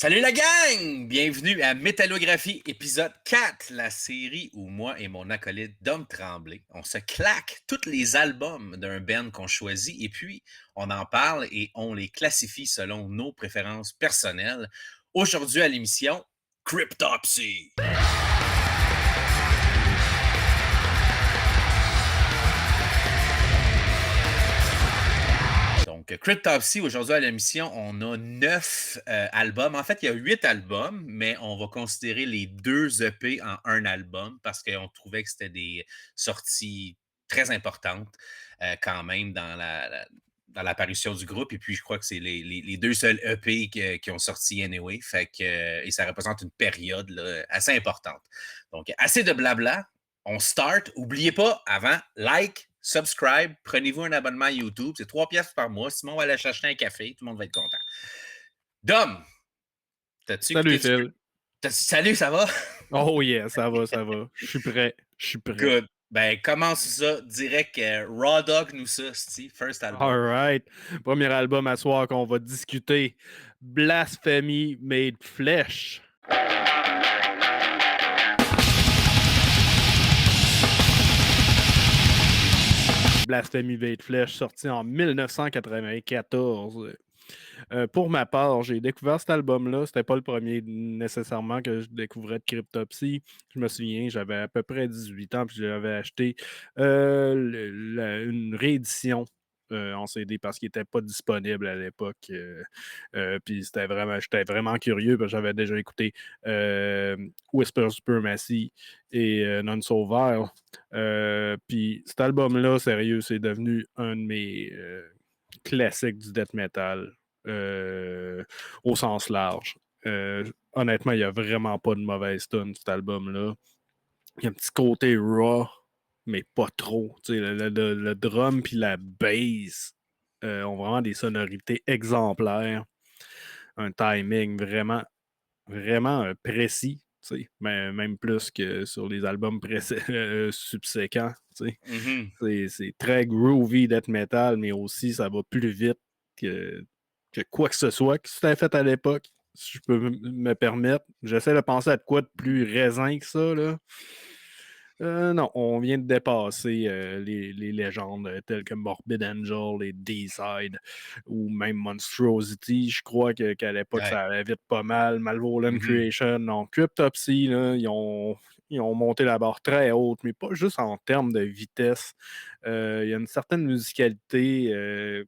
Salut la gang! Bienvenue à Métallographie, épisode 4, la série où moi et mon acolyte Dom Tremblay, on se claque tous les albums d'un band qu'on choisit et puis on en parle et on les classifie selon nos préférences personnelles. Aujourd'hui à l'émission, Cryptopsy. Donc, Cryptopsy, aujourd'hui à l'émission, on a 9 albums. En fait, il y a 8 albums, mais on va considérer les 2 EP en un album parce qu'on trouvait que c'était des sorties très importantes quand même dans l'apparition du groupe. Et puis, je crois que c'est les 2 seuls EP qui ont sorti anyway. Fait que, et ça représente une période là, assez importante. Donc, assez de blabla. On start. N'oubliez pas, avant, like, subscribe, prenez-vous un abonnement à YouTube, c'est 3 pièces par mois. Simon va aller chercher un café, tout le monde va être content. Dom, t'as-tu Salut écouté Phil. Salut, ça va? Oh yeah, ça va, ça va. Je suis prêt. Je suis prêt. Good. Ben, commence ça direct. Raw Dog nous ça, Steve, first album. Alright. Premier album à soir qu'on va discuter. Blasphemy Made Flesh. Blasphemy Made Flesh, sorti en 1994. Pour ma part, j'ai découvert cet album-là. C'était pas le premier nécessairement que je découvrais de Cryptopsy. Je me souviens, j'avais à peu près 18 ans, puis j'avais acheté une réédition en CD parce qu'il n'était pas disponible à l'époque. Puis j'étais vraiment curieux parce que j'avais déjà écouté Whisper Supremacy et Non Sauveur. Puis cet album-là, sérieux, c'est devenu un de mes classiques du death metal au sens large. Honnêtement, il n'y a vraiment pas de mauvaise tune, cet album-là. Il y a un petit côté raw, mais pas trop. Le drum puis la bass ont vraiment des sonorités exemplaires. Un timing vraiment, vraiment précis. Même plus que sur les albums subséquents. Mhm. C'est très groovy death metal, mais aussi ça va plus vite que, que quoi que ce soit que c'était fait à l'époque. Si je peux me permettre, j'essaie de penser à de quoi de plus raisin que ça. Là. Non, on vient de dépasser les légendes telles que Morbid Angel et D-Side ou même Monstrosity. Je crois qu'à l'époque, Ouais. ça allait vite pas mal. Malevolent Mhm. Creation, non. Cryptopsy, là, ils ont monté la barre très haute, mais pas juste en termes de vitesse. Il y a une certaine musicalité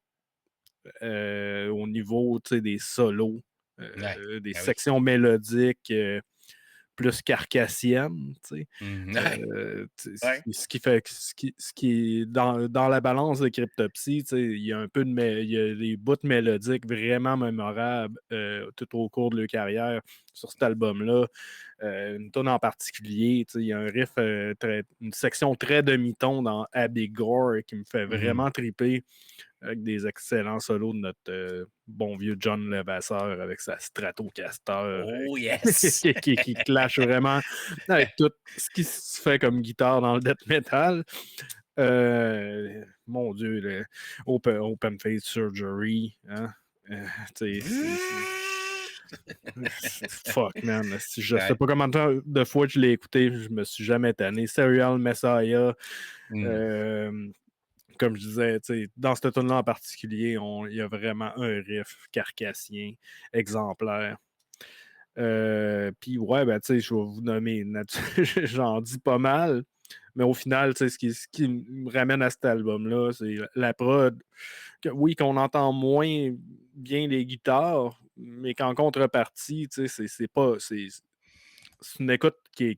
au niveau des solos, Ouais. des Ben oui. sections mélodiques. Plus carcassienne, tu sais. Mhm. Ouais. Ouais. Ce qui est dans la balance de Cryptopsy, tu sais, il y a un peu il y a des bouts mélodiques vraiment mémorables tout au cours de leur carrière sur cet album-là. Une tune en particulier, tu sais, il y a un riff, une section très demi-ton dans Abbey Gore qui me fait Mhm. vraiment triper avec des excellents solos de notre bon vieux John Levasseur avec sa Stratocaster Oh, yes! qui clash vraiment avec tout ce qui se fait comme guitare dans le death metal. Mon Dieu, le Open Face Surgery. Hein? Euh, Fuck, man. Je sais Ouais. pas combien de fois je l'ai écouté, je me suis jamais tanné. Serial Messiah. Mm. Euh, Comme je disais, dans cette tune là en particulier, il y a vraiment un riff carcassien exemplaire. Puis ouais, ben, je vais vous nommer, j'en dis pas mal, mais au final, ce qui me ramène à cet album-là, c'est la prod. Oui, qu'on entend moins bien les guitares, mais qu'en contrepartie, c'est une écoute qui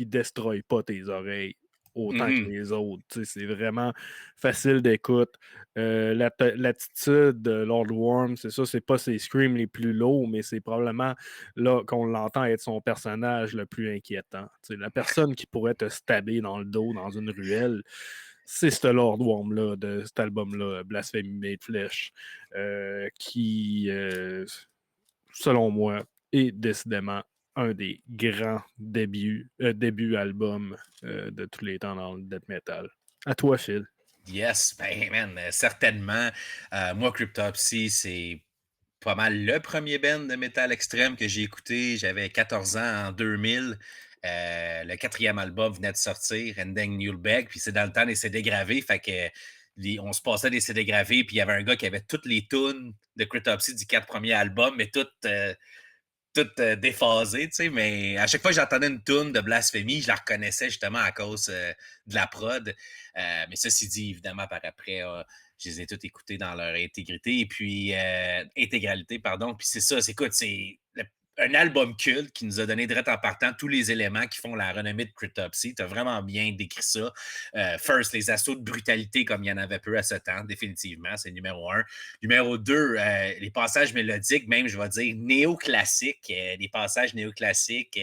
destroy pas tes oreilles autant que Mhm. les autres. C'est vraiment facile d'écoute. L'attitude de Lord Worm, c'est ça, c'est pas ses screams les plus lourds, mais c'est probablement là qu'on l'entend être son personnage le plus inquiétant. La personne qui pourrait te stabber dans le dos dans une ruelle, c'est ce Lord Worm-là, de cet album-là, Blasphemy Made Flesh, qui, selon moi, est décidément un des grands débuts albums de tous les temps dans le death metal. À toi, Phil. Yes, ben man, certainement. Moi, Cryptopsy, c'est pas mal le premier band de métal extrême que j'ai écouté. J'avais 14 ans en 2000. Le quatrième album venait de sortir, Ending Newlbeg, puis c'est dans le temps des CD gravés, fait que on se passait des CD gravés, puis il y avait un gars qui avait toutes les tunes de Cryptopsy du 4 premiers albums, mais toutes déphasées, tu sais, mais à chaque fois que j'entendais une tune de Blasphemy, je la reconnaissais justement à cause de la prod. Mais ceci dit, évidemment, par après, je les ai toutes écoutées dans leur intégrité, et puis intégralité, pardon. Puis c'est ça, écoute, un album culte qui nous a donné direct en partant tous les éléments qui font la renommée de Cryptopsy. Tu as vraiment bien décrit ça. First, les assauts de brutalité comme il y en avait peu à ce temps, définitivement, c'est numéro un. Numéro 2, les passages mélodiques, même, je vais dire, néoclassiques, les passages néoclassiques,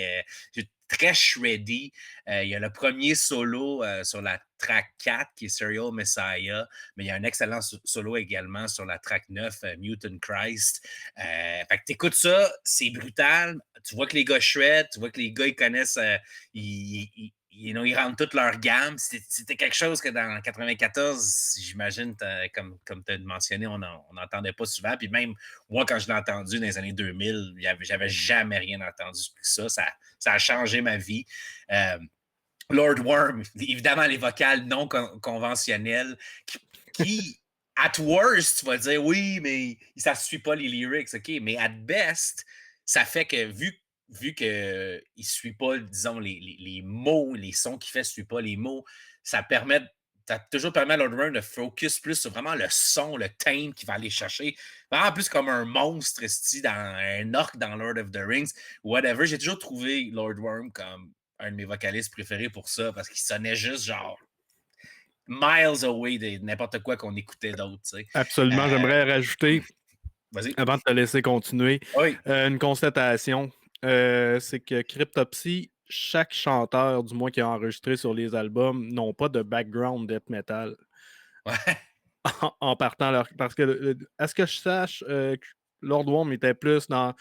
très shreddy. Il y a le premier solo sur la track 4 qui est Serial Messiah, mais il y a un excellent solo également sur la track 9, Mutant Christ. Fait que t'écoutes ça, c'est brutal. Tu vois que les gars shred, tu vois que les gars, ils connaissent, ils rentrent toute leur gamme. C'était quelque chose que dans 94, j'imagine, comme tu as mentionné, on n'entendait pas souvent. Puis même moi, quand je l'ai entendu dans les années 2000, j'avais jamais rien entendu plus que ça. Ça a changé ma vie. Lord Worm, évidemment, les vocales non conventionnelles qui at worst, tu vas dire oui, mais ça ne suit pas les lyrics, OK, mais at best, ça fait que vu qu'il ne suit pas, disons, les mots, les sons qu'il fait ne suit pas les mots, ça toujours permis à Lord Worm de focus plus sur vraiment le son, le thème qu'il va aller chercher. Vraiment plus comme un monstre, un orc dans Lord of the Rings, whatever. J'ai toujours trouvé Lord Worm comme un de mes vocalistes préférés pour ça, parce qu'il sonnait juste genre miles away de n'importe quoi qu'on écoutait d'autre. Tu sais. Absolument. J'aimerais rajouter, Vas-y. avant de te laisser continuer, Oui. une constatation. C'est que Cryptopsy, chaque chanteur, du moins qui a enregistré sur les albums, n'ont pas de background death metal. Ouais. En partant leur. Parce que, à ce que je sache, Lord Worm était plus dans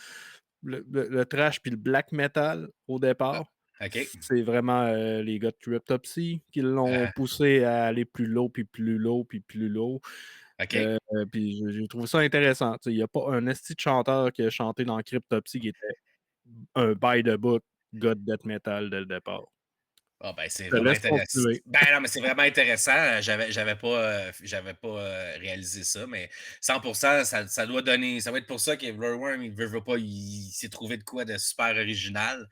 le trash puis le black metal au départ. OK. C'est vraiment les gars de Cryptopsy qui l'ont poussé à aller plus low, puis plus low, puis plus low. OK. Puis j'ai trouvé ça intéressant. Il n'y a pas un esti de chanteur qui a chanté dans Cryptopsy qui était un by the book gars de death metal dès le départ. Ah ben, c'est Je te vraiment laisse intéressant. continuer. Ben non, mais c'est vraiment intéressant. J'avais pas réalisé ça, mais 100%, ça doit donner. Ça va être pour ça que Worm, il veut pas, il s'est trouvé de quoi de super original,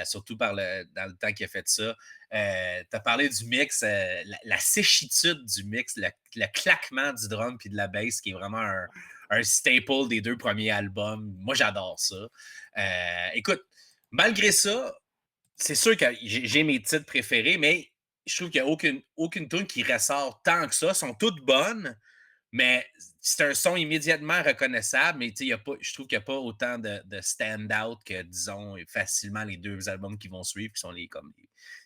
surtout dans le temps qu'il a fait ça. Tu as parlé du mix, la séchitude du mix, le claquement du drum puis de la bass, qui est vraiment un staple des 2 premiers albums. Moi, j'adore ça. Écoute, malgré ça, c'est sûr que j'ai mes titres préférés, mais je trouve qu'il n'y a aucune tune qui ressort tant que ça. Elles sont toutes bonnes, mais c'est un son immédiatement reconnaissable, mais je trouve qu'il n'y a pas autant de stand-out que, disons, facilement les 2 albums qui vont suivre, qui sont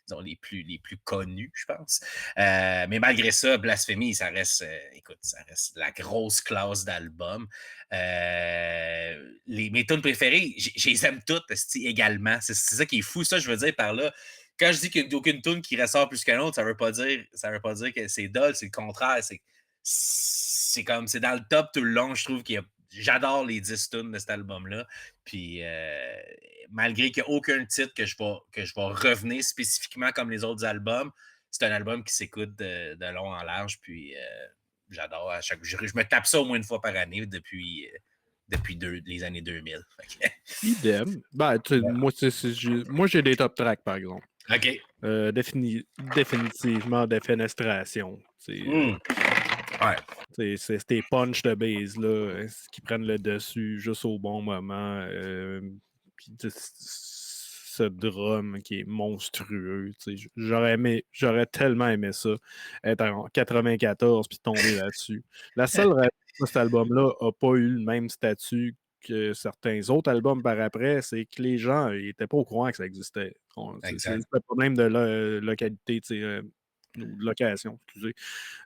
disons, les plus connus, je pense. Mais malgré ça, Blasphemy, ça reste, écoute, ça reste la grosse classe d'album. Mes tunes préférées, je les aime toutes également. C'est ça qui est fou, ça, je veux dire par là. Quand je dis qu'il n'y a aucune tune qui ressort plus qu'un autre, ça veut pas dire que c'est dull, c'est le contraire. C'est dans le top tout le long. Je trouve j'adore les 10 tunes de cet album-là. Puis malgré qu'il n'y a aucun titre que je vais revenir spécifiquement comme les autres albums, c'est un album qui s'écoute de long en large. Puis j'adore à chaque. Je me tape ça au moins une fois par année depuis les années 2000. Idem. Ben, moi, j'ai des top tracks, par exemple. OK. Définitivement Defenestration. Ouais. C'est tes punch de base là, qui prennent le dessus juste au bon moment. Puis ce drum qui est monstrueux. J'aurais tellement aimé ça, être en 94 puis tomber là-dessus. La seule raison que cet album-là n'a pas eu le même statut que certains autres albums par après, c'est que les gens n'étaient pas au courant que ça existait. C'est le problème de la localité, ou de location, excusez.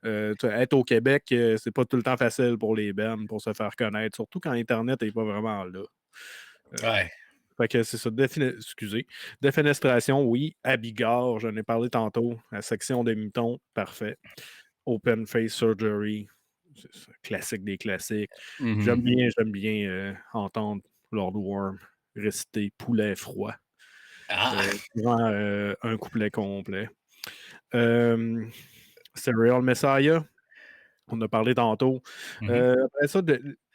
Être au Québec, c'est pas tout le temps facile pour les bands pour se faire connaître, surtout quand Internet n'est pas vraiment là. Ouais. Fait que c'est ça. Excusez. Défenestration, oui. À Bigard, j'en ai parlé tantôt. La section des mitons, parfait. Open Face Surgery, c'est ça, classique des classiques. Mhm. J'aime bien entendre Lord Worm réciter Poulet froid Ah! durant un couplet complet. Euh, Serial Messiah, on a parlé tantôt. Mhm. Après ça,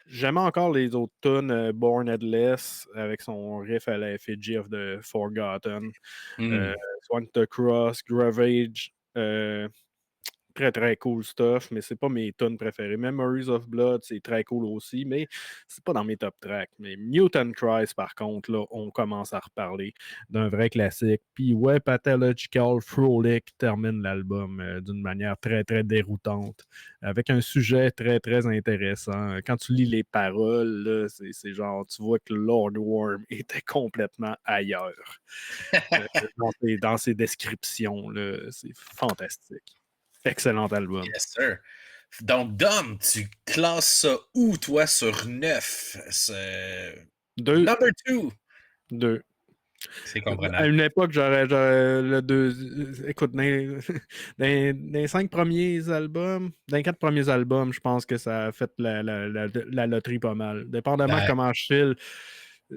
j'aime encore les autres tunes. Born Headless avec son riff à la Effigy of the Forgotten. Euh, Mhm. Swung the Cross, Gravage. Très, très cool stuff, mais c'est pas mes tunes préférées. Memories of Blood, c'est très cool aussi, mais c'est pas dans mes top tracks. Mais Mutant Cries, par contre, là, on commence à reparler d'un vrai classique. Puis ouais, Pathological Frolic termine l'album d'une manière très, très déroutante, avec un sujet très, très intéressant. Quand tu lis les paroles, là, c'est genre, tu vois que Lord Worm était complètement ailleurs dans ses descriptions. Là. C'est fantastique. Excellent album. Yes, sir. Donc, Dom, tu classes ça où, toi, sur 9? Deux, Number 2. deux. C'est À comprenable. une époque, j'aurais le deux. Écoute, dans les cinq premiers albums, dans les quatre premiers albums, je pense que ça a fait la loterie pas mal. Dépendamment Ouais, comment je file,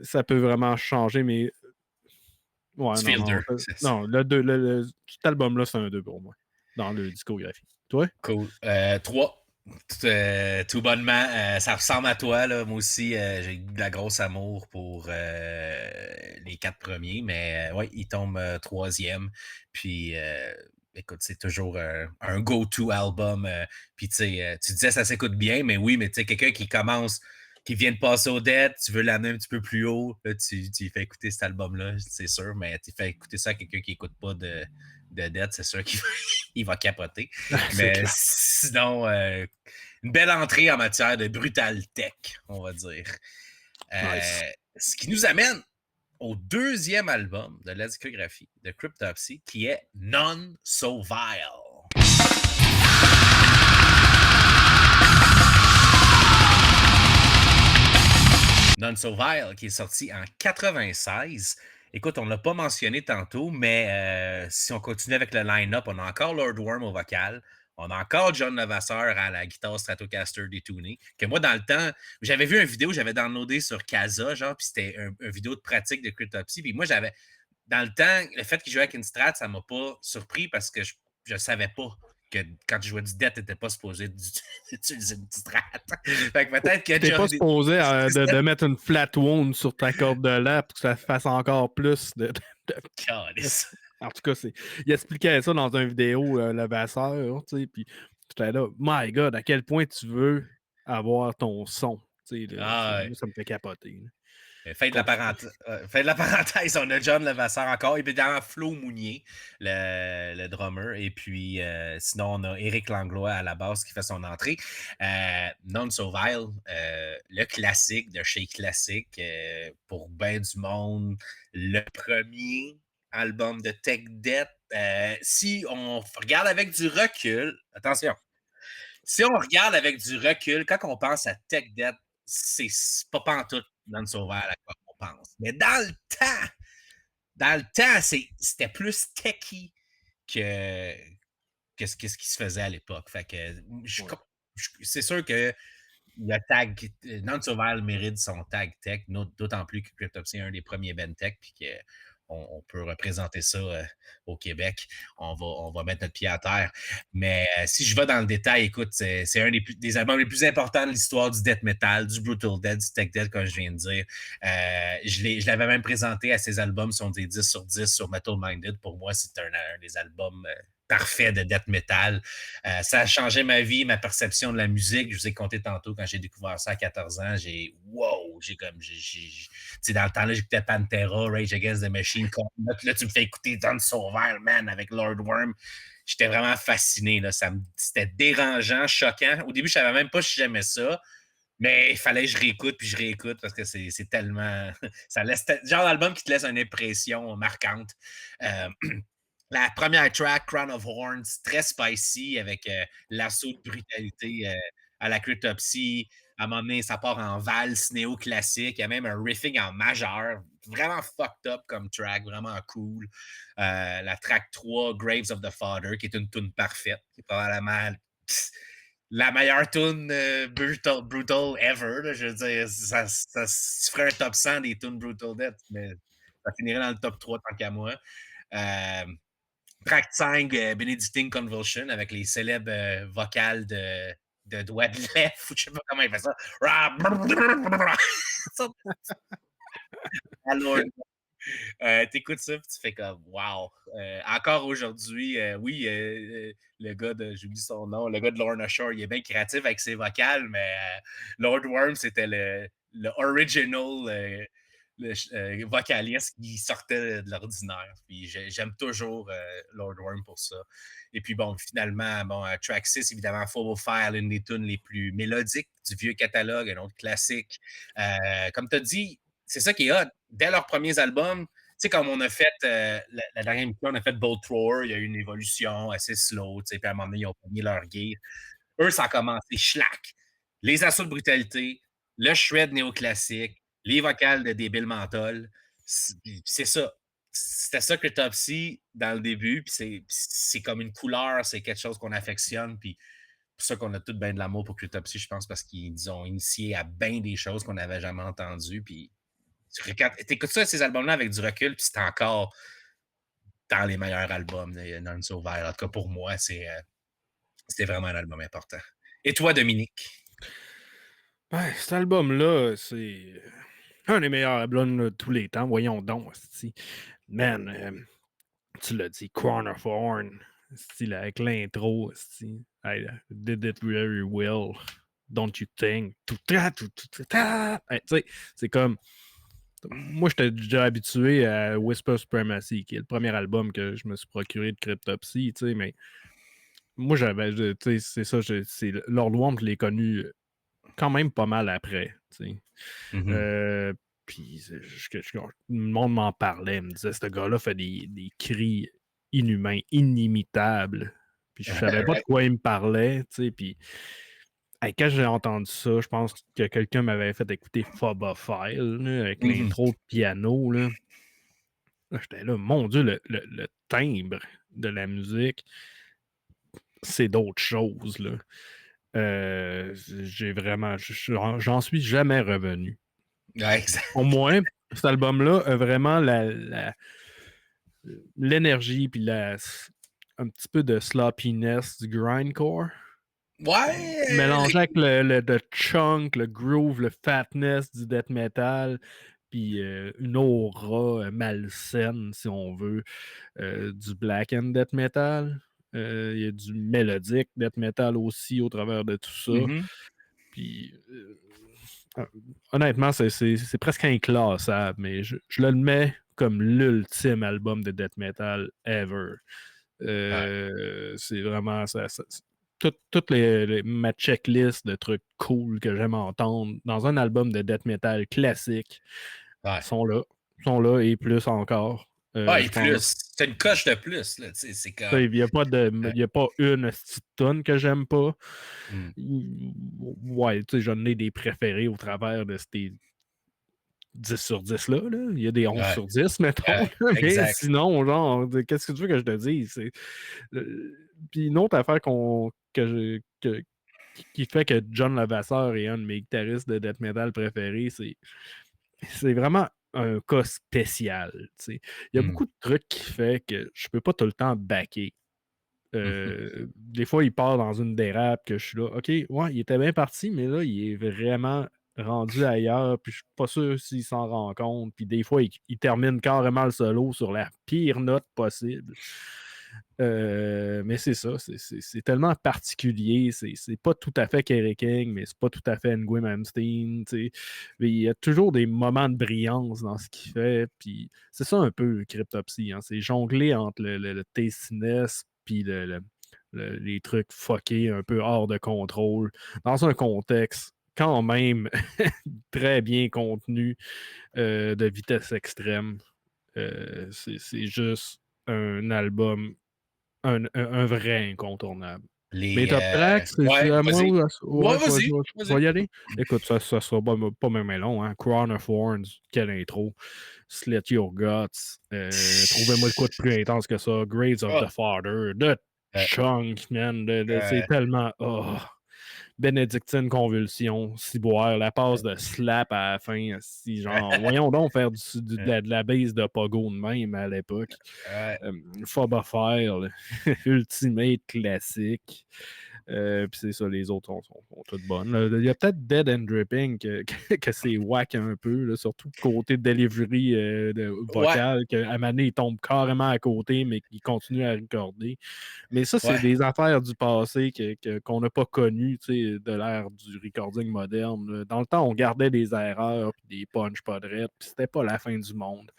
ça peut vraiment changer, mais ouais, tu non, feel non. 2. Non, cet album-là, c'est un 2 pour moi, dans le discographie. Toi? Cool. 3. Tout bonnement, ça ressemble à toi, là. Moi aussi, j'ai eu de la grosse amour pour les 4 premiers, mais ouais, il tombe troisième. Puis, écoute, c'est toujours un go-to album. Puis, tu sais, tu disais ça s'écoute bien, mais oui, mais tu sais, quelqu'un qui commence, qui vient de passer aux dettes, tu veux l'amener un petit peu plus haut, là, tu lui fais écouter cet album-là, c'est sûr, mais tu fais écouter ça à quelqu'un qui écoute pas de dettes, c'est sûr qu'il il va capoter. C'est Mais clair. sinon, une belle entrée en matière de brutal tech, on va dire. Nice. Ce qui nous amène au deuxième album de la discographie de Cryptopsy, qui est None So Vile. None So Vile, qui est sorti en 96. Écoute, on ne l'a pas mentionné tantôt, mais si on continue avec le line-up, on a encore Lord Worm au vocal. On a encore John Levasseur à la guitare Stratocaster détunée. Que moi, dans le temps, j'avais vu une vidéo, j'avais downloadé sur Casa, genre, puis c'était une vidéo de pratique de Cryptopsy. Puis moi, j'avais, dans le temps, le fait qu'il jouait avec une strat, ça m'a pas surpris parce que je savais pas que quand tu jouais du death, tu n'étais pas supposé d'utiliser une strat. Fait que peut-être que T'es pas John. supposé de mettre une flat wound sur ta corde de lait pour que ça fasse encore plus de- Calice. En tout cas, il expliquait ça dans une vidéo, le Vasseur, tu sais, puis j'étais là, my God, à quel point tu veux avoir ton son, tu sais, là, Ah, ouais. moi, ça me fait capoter. Là. Continue. Fin de la parenthèse, on a John Levasseur encore, évidemment Flo Mounier, le drummer, et puis sinon on a Éric Langlois à la basse qui fait son entrée. Non So Vile, le classique de chez Classique, pour ben du monde, le premier album de Tech Death. Si on regarde avec du recul, attention, si on regarde avec du recul, quand on pense à Tech Debt, c'est pas pantoute dans le sauveur à quoi on pense. Mais dans le temps, c'était plus techy que, que ce qui se faisait à l'époque. Fait que Ouais. c'est sûr que le tag, Non-Sauveur mérite son tag tech, d'autant plus que Cryptopsy est un des premiers Ben Tech, puis qu'on peut représenter ça au Québec. On va mettre notre pied à terre. Mais si je vais dans le détail, écoute, c'est un des albums les plus importants de l'histoire du death metal, du brutal death, du tech death, comme je viens de dire. Je l'avais même présenté à ces albums, sont des 10 sur 10 sur Metal Minded. Pour moi, c'est un des albums parfaits de death metal. Ça a changé ma vie, ma perception de la musique. Je vous ai conté tantôt quand j'ai découvert ça à 14 ans. Dans le temps-là, j'écoutais Pantera, Rage Against the Machine. Là, tu me fais écouter Don Sauveur, man, avec Lord Worm. J'étais vraiment fasciné. Là. C'était dérangeant, choquant. Au début, je savais même pas si j'aimais ça. Mais il fallait que je réécoute, puis je réécoute parce que c'est tellement. Ça laisse. Genre d'album qui te laisse une impression marquante. Euh, la première track, Crown of Horns, très spicy avec l'assaut de brutalité à la Cryptopsy. À un moment donné, ça part en valse néo-classique. Il y a même un riffing en majeur. Vraiment fucked up comme track, vraiment cool. La track 3, Graves of the Father, qui est une tune parfaite, qui est probablement la meilleure tune brutal ever. Là, je veux dire, tu ferais un top 100 des tunes Brutal Death, mais ça finirait dans le top 3 tant qu'à moi. Euh, Track 5, Benedictine Convulsion, avec les célèbres vocales de doigts de lèvres, ou je sais pas comment il fait ça. Ça, alors, t'écoutes ça, puis tu fais comme wow. Encore aujourd'hui, oui, le gars de, j'oublie son nom, le gars de Lorna Shore, il est bien créatif avec ses vocales, mais Lord Worm, c'était le original vocaliste qui sortait de l'ordinaire. Puis j'aime toujours Lord Worm pour ça. Et puis bon, finalement, bon, track 6, évidemment, Phobo Fire, l'une des tunes les plus mélodiques du vieux catalogue, un autre classique. Comme tu as dit, c'est ça qui est hot. Dès leurs premiers albums, tu sais, comme on a fait la dernière émission, on a fait Bolt Thrower, il y a eu une évolution assez slow, tu sais, puis à un moment donné, ils ont pris leur gear. Eux, ça a commencé schlack. Les assauts de brutalité, le shred néoclassique, les vocales de débile menthol. C'est ça. C'était ça que Topsy dans le début, puis c'est comme une couleur, c'est quelque chose qu'on affectionne, puis pour ça qu'on a tout bien de l'amour pour Cryptopsy, je pense, parce qu'ils ont initié à bien des choses qu'on n'avait jamais entendues, puis tu écoutes ça, ces albums-là, avec du recul, puis c'est encore dans les meilleurs albums de Non Sauveur. En tout cas, pour moi, c'est vraiment un album important. Et toi, Dominique? Ouais, cet album-là, c'est un des meilleurs albums de tous les temps. Voyons donc, esti. Man, tu l'as dit, Crown of Horn, style avec l'intro, esti. I did it very well. Don't you think? Tout, hey, tu sais, c'est comme. Moi, j'étais déjà habitué à Whisper Supremacy, qui est le premier album que je me suis procuré de Cryptopsy, tu sais, mais moi, tu sais, c'est ça, c'est Lord Worm, je l'ai connu quand même pas mal après, tu sais. Mhm. Puis le monde m'en parlait, me disait, ce gars-là fait des cris inhumains, inimitables. Puis je savais pas de Ouais. quoi il me parlait, tu sais, puis hey, quand j'ai entendu ça, je pense que quelqu'un m'avait fait écouter Phobophile, là, avec Mhm. l'intro de piano, là. Là, j'étais là, mon Dieu, le timbre de la musique, c'est d'autres choses, là. J'ai vraiment, j'en suis jamais revenu. Ouais, exact. Au moins, cet album-là a vraiment l'énergie puis un petit peu de sloppiness du grindcore. Ouais, Mélangé avec le chunk, le groove, le fatness du death metal, puis une aura malsaine, si on veut, du black and death metal. Il y a du mélodique death metal aussi au travers de tout ça. mhm. Puis euh, honnêtement, c'est presque inclassable, mais je le mets comme l'ultime album de death metal ever. Ouais, C'est vraiment toutes ma checklist de trucs cool que j'aime entendre dans un album de death metal classique ouais. sont là. Sont là et plus encore. Ouais, Je et pense. plus, c'est une coche de plus, là, tu sais, c'est comme. Il n'y a pas euh, il y a pas une petite tonne que j'aime pas. mm. Ouais, tu sais, j'en ai des préférés au travers de ces 10 sur 10 là, là. Il y a des 11 Ouais, sur 10, mettons. ouais, Mais exact. sinon, genre, qu'est-ce que tu veux que je te dise? Puis une autre affaire qui fait que John Levasseur est un de mes guitaristes de death metal préférés, c'est vraiment un cas spécial. Tu sais. Il y a Mm. beaucoup de trucs qui fait que je peux pas tout le temps backer. Mhm. Des fois, il part dans une dérape que je suis là, OK, ouais, il était bien parti, mais là, il est vraiment rendu ailleurs, puis je suis pas sûr s'il s'en rend compte. Puis des fois, il termine carrément le solo sur la pire note possible. Mais c'est ça, c'est tellement particulier. C'est pas tout à fait Kerry King, mais c'est pas tout à fait Nguyen Malmsteen. Tu sais. Mais il y a toujours des moments de brillance dans ce qu'il fait. Puis c'est ça un peu Cryptopsy. Hein. C'est jongler entre le tastiness puis les trucs fuckés un peu hors de contrôle dans un contexte quand même très bien contenu de vitesse extrême. C'est juste un album un vrai incontournable. Mes Les. top tracks, c'est Ouais, à moi vas-y. ou Ouais, ouais, vas-y. je vais Vas-y. y aller. Écoute, ça sera pas même long, hein. Crown of Thorns, quelle intro. Slit Your Guts. Trouvez-moi le coup de plus intense que ça. Grades of Oh, the Father. The euh, Chunk, man. C'est euh, tellement. Oh. Bénédictine Convulsion, ciboire, la passe de slap à la fin, si genre, voyons donc faire de la base de pogo de même à l'époque. Ouais. Phobophiles, Ultimate classique. Puis c'est ça, les autres sont toutes bonnes. Là. Il y a peut-être Dead and Dripping que c'est whack un peu, là, surtout côté delivery Ouais, vocal, qu'à un moment donné, il tombe carrément à côté, mais qu'il continue à recorder. Mais ça, c'est ouais. des affaires du passé qu'on n'a pas connues, de l'ère du recording moderne. Là. Dans le temps, on gardait des erreurs, puis des punch pas drettes, puis c'était pas la fin du monde.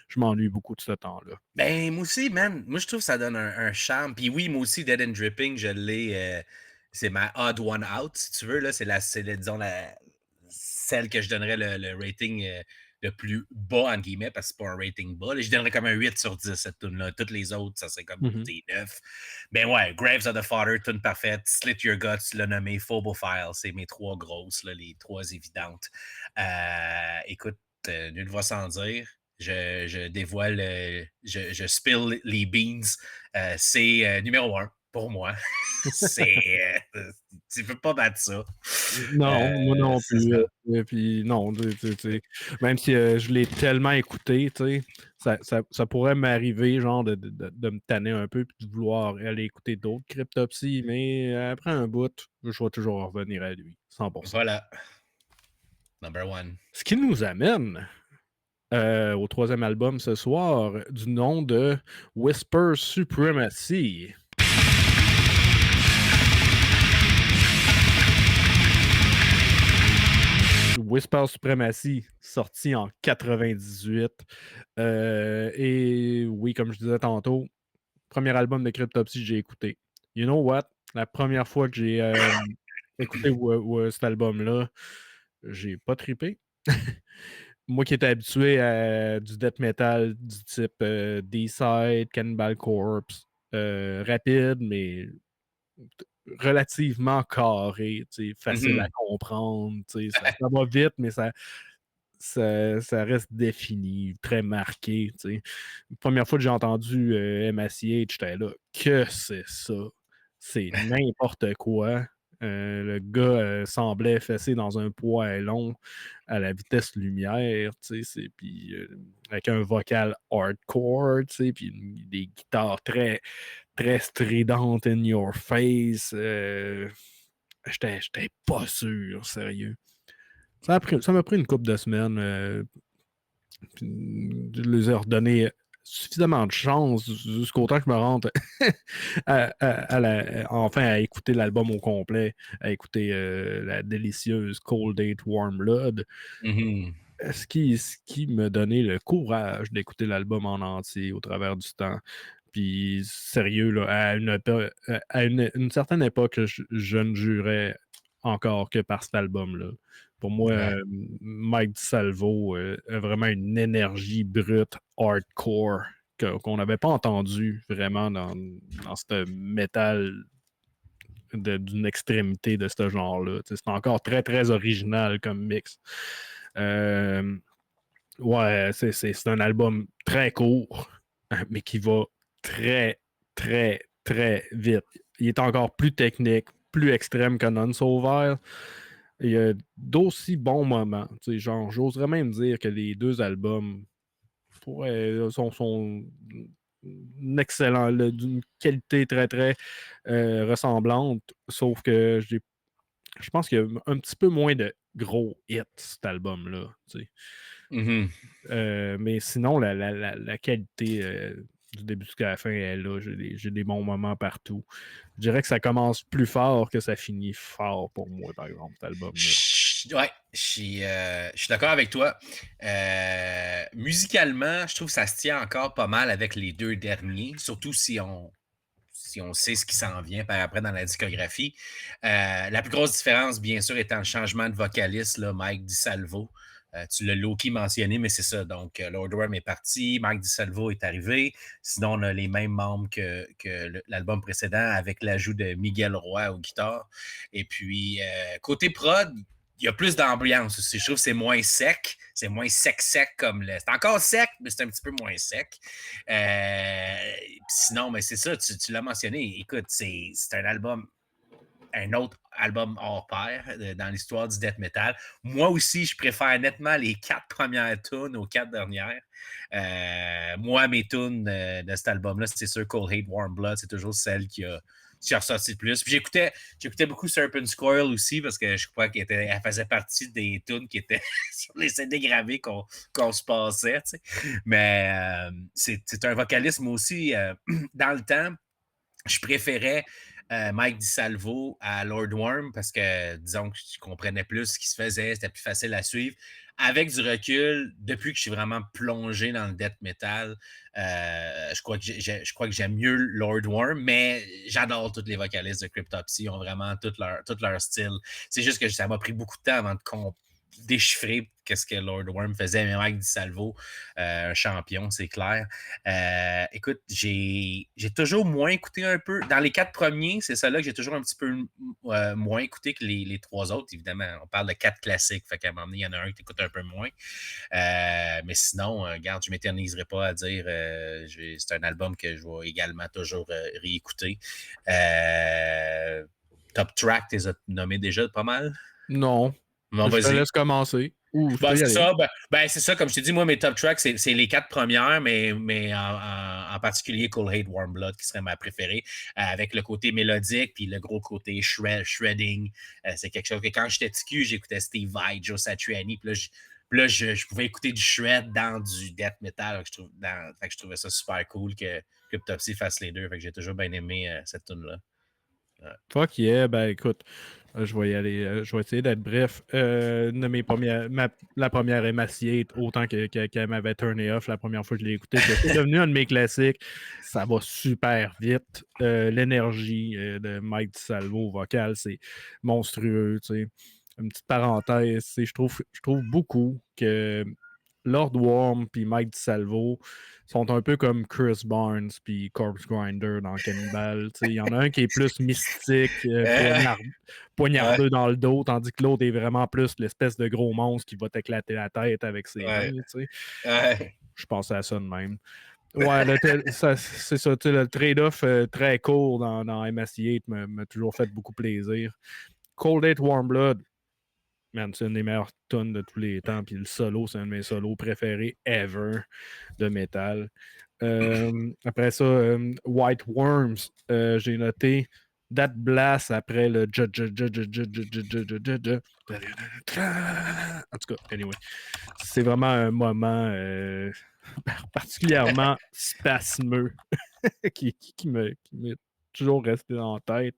Je m'ennuie beaucoup de ce temps-là. Ben, moi aussi, man. Moi, je trouve que ça donne un charme. Puis oui, moi aussi, Dead and Dripping, je l'ai. C'est ma odd one out, si tu veux. Là. Disons, celle que je donnerais le rating le plus bas, entre guillemets, parce que c'est pas un rating bas. Là. Je donnerais comme un 8 sur 10, cette tune-là. Toutes les autres, ça serait comme Mhm. des 9. Ben ouais, Graves of the Father, tune parfaite. Slit Your Guts, tu l'as nommé. Phobophile, c'est mes trois grosses, là, les trois évidentes. Écoute, nul va sans dire. Je dévoile, je spill les beans. C'est numéro un pour moi. c'est, tu peux pas battre ça. Non, moi non C'est plus. ça. Puis non, même si je l'ai tellement écouté, ça pourrait m'arriver, genre, de me tanner un peu puis de vouloir aller écouter d'autres Cryptopsy, mais après un bout, je vais toujours revenir à lui, 100%. Voilà. Number one. Ce qui nous amène au troisième album ce soir, du nom de Whisper Supremacy. Whisper Supremacy, sorti en 98. Et oui, comme je disais tantôt, premier album de Cryptopsy que j'ai écouté. You know what? La première fois que j'ai écouté cet album-là, j'ai pas trippé. Moi qui étais habitué à du death metal du type D-Side, Cannibal Corpse, rapide, mais relativement carré, facile à Mhm. comprendre. Ça va vite, mais ça reste défini, très marqué. T'sais. La première fois que j'ai entendu MACH, j'étais là, que c'est ça? C'est n'importe quoi. Le gars semblait fessé dans un poêlon à la vitesse lumière, puis avec un vocal hardcore, puis des guitares très, très stridentes in your face. J'étais pas sûr, sérieux. Ça m'a pris une couple de semaines. Je les ai redonné suffisamment de chance jusqu'au temps que je me rende enfin à écouter l'album au complet, à écouter la délicieuse Cold Date Warm Blood. Mhm. Ce qui me donnait le courage d'écouter l'album en entier au travers du temps. Puis sérieux, là, à une certaine époque, je ne jurais encore que par cet album-là. Pour moi, Ouais. Mike DiSalvo a vraiment une énergie brute, hardcore, qu'on n'avait pas entendu vraiment dans ce métal d'une extrémité de ce genre-là. C'est encore très, très original comme mix. Euh, Ouais, c'est un album très court, mais qui va très, très, très vite. Il est encore plus technique, plus extrême que Non-Sauveur. Il y a d'aussi bons moments. Genre, j'oserais même dire que les deux albums sont excellents, d'une qualité très, très ressemblante, sauf que je pense qu'il y a un petit peu moins de gros hits, cet album-là. Mhm. Mais sinon, la qualité du début jusqu'à la fin est là. J'ai des bons moments partout. Je dirais que ça commence plus fort que ça finit fort pour moi, par exemple, cet album-là. Ouais, je suis d'accord avec toi. Musicalement, je trouve que ça se tient encore pas mal avec les deux derniers, surtout si on sait ce qui s'en vient par après dans la discographie. La plus grosse différence, bien sûr, étant le changement de vocaliste, là, Mike DiSalvo. Tu l'as low-key mentionné, mais c'est ça. Donc, Lord Worm est parti, Mike DiSalvo est arrivé. Sinon, on a les mêmes membres que l'album précédent avec l'ajout de Miguel Roy aux guitares. Et puis, côté prod, il y a plus d'ambiance aussi. Je trouve que c'est moins sec. C'est moins sec comme le. C'est encore sec, mais c'est un petit peu moins sec. Sinon, mais c'est ça, tu l'as mentionné. Écoute, c'est un album un autre album hors pair dans l'histoire du death metal. Moi aussi, je préfère nettement les 4 premières tunes aux 4 dernières. Moi, mes tunes de cet album-là, c'est sûr Cold Hate Warm Blood, c'est toujours celle qui a ressorti le plus. Puis j'écoutais beaucoup Serpent Squirrel aussi parce que je crois qu'elle faisait partie des tunes qui étaient sur les CD gravés qu'on se passait. Tu sais. Mais c'est un vocaliste, moi aussi, dans le temps, je préférais Mike DiSalvo à Lord Worm parce que, disons, que je comprenais plus ce qui se faisait, c'était plus facile à suivre. Avec du recul, depuis que je suis vraiment plongé dans le death metal, je crois que j'aime mieux Lord Worm, mais j'adore tous les vocalistes de Cryptopsy. Ils ont vraiment tout leur style. C'est juste que ça m'a pris beaucoup de temps avant de déchiffrer qu'est-ce que Lord Worm faisait, mais Mike DiSalvo, un champion, c'est clair. Écoute, j'ai toujours moins écouté un peu. Dans les 4 premiers, c'est ça là que j'ai toujours un petit peu moins écouté que les 3 autres, évidemment. On parle de 4 classiques, fait qu'à un moment donné, il y en a un que tu écoutes un peu moins. Mais sinon, regarde, je ne m'éterniserai pas à dire c'est un album que je vais également toujours réécouter. Top Track, tu les as nommés déjà pas mal? Non. Bon, Je te vas-y. laisse commencer. Ou je Ben, peux y c'est aller. ça. C'est ça, comme je t'ai dit, moi, mes top tracks, c'est les 4 premières, mais en particulier Cold Hate Warm Blood, qui serait ma préférée, avec le côté mélodique, puis le gros côté shredding. C'est quelque chose que quand j'étais TQ, j'écoutais Steve Vai, Joe Satriani, puis là, je pouvais écouter du shred dans du death metal. Fait que je trouvais ça super cool que Cryptopsy fasse les deux. Fait que j'ai toujours bien aimé cette tune-là. Ouais. Fuck yeah, ben écoute, je vais y aller. Je vais essayer d'être bref. Une de mes premières, la première Emaciate, autant qu'elle m'avait turné off la première fois que je l'ai écouté, que c'est devenu un de mes classiques. Ça va super vite. L'énergie de Mike DiSalvo vocal, c'est monstrueux. Tu sais. Une petite parenthèse, je trouve beaucoup que Lord Worm puis Mike DiSalvo sont un peu comme Chris Barnes puis Corpse Grinder dans Cannibal. Il y en a un qui est plus mystique, Euh, ouais, poignardeux dans le dos, tandis que l'autre est vraiment plus l'espèce de gros monstre qui va t'éclater la tête avec ses mains. ouais, ouais. Je pensais à ça de même. Ouais, c'est ça. Le trade-off très court dans MSI8 m'a toujours fait beaucoup plaisir. Cold Hate Warm Blood, man, c'est une des meilleures tonnes de tous les temps. Puis le solo, c'est un de mes solos préférés ever de métal. Après ça, White Worms, j'ai noté That Blast après le. En tout cas, anyway. C'est vraiment un moment particulièrement spasmeux qui m'est toujours resté dans la tête.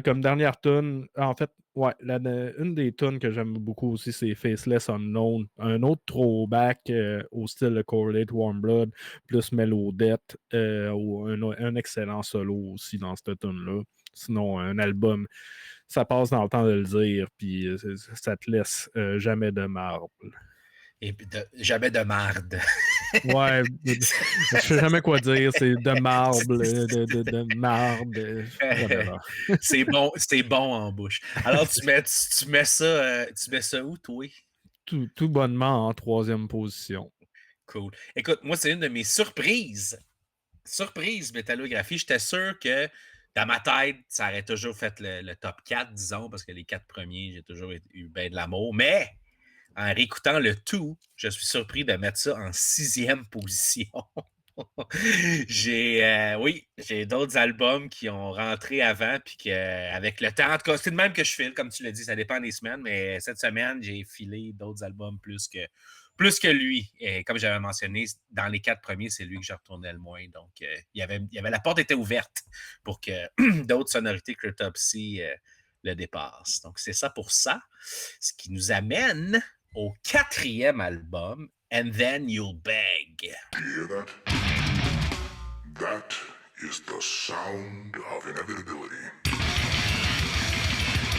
Comme dernière tune, en fait, ouais, une des tunes que j'aime beaucoup aussi, c'est Faceless Unknown. Un autre throwback au style de Correlate Warm Blood, plus Melodette, un excellent solo aussi dans cette tune-là. Sinon, un album, ça passe dans le temps de le dire, puis ça te laisse jamais de marbre. Et puis jamais de marde. Ouais, je sais jamais quoi dire, c'est de marbre, de marde, whatever. C'est bon en bouche. Alors, tu mets ça où, toi? Tout bonnement en troisième position. Cool. Écoute, moi, c'est une de mes surprises. Surprise métallographie. J'étais sûr que dans ma tête, ça aurait toujours fait le top 4, disons, parce que les 4 premiers, j'ai toujours eu bien de l'amour. Mais en réécoutant le tout, je suis surpris de mettre ça en 6e position. J'ai d'autres albums qui ont rentré avant, puis avec le temps, en tout cas, c'est le même que je file, comme tu l'as dit, ça dépend des semaines, mais cette semaine, j'ai filé d'autres albums plus que lui. Et comme j'avais mentionné, dans les 4 premiers, c'est lui que je retournais le moins. Donc, la porte était ouverte pour que d'autres sonorités Cryptopsy le dépassent. Donc, c'est ça pour ça. Ce qui nous amène au 4e album, And Then You'll Beg. Do you hear that? That is the sound of inevitability.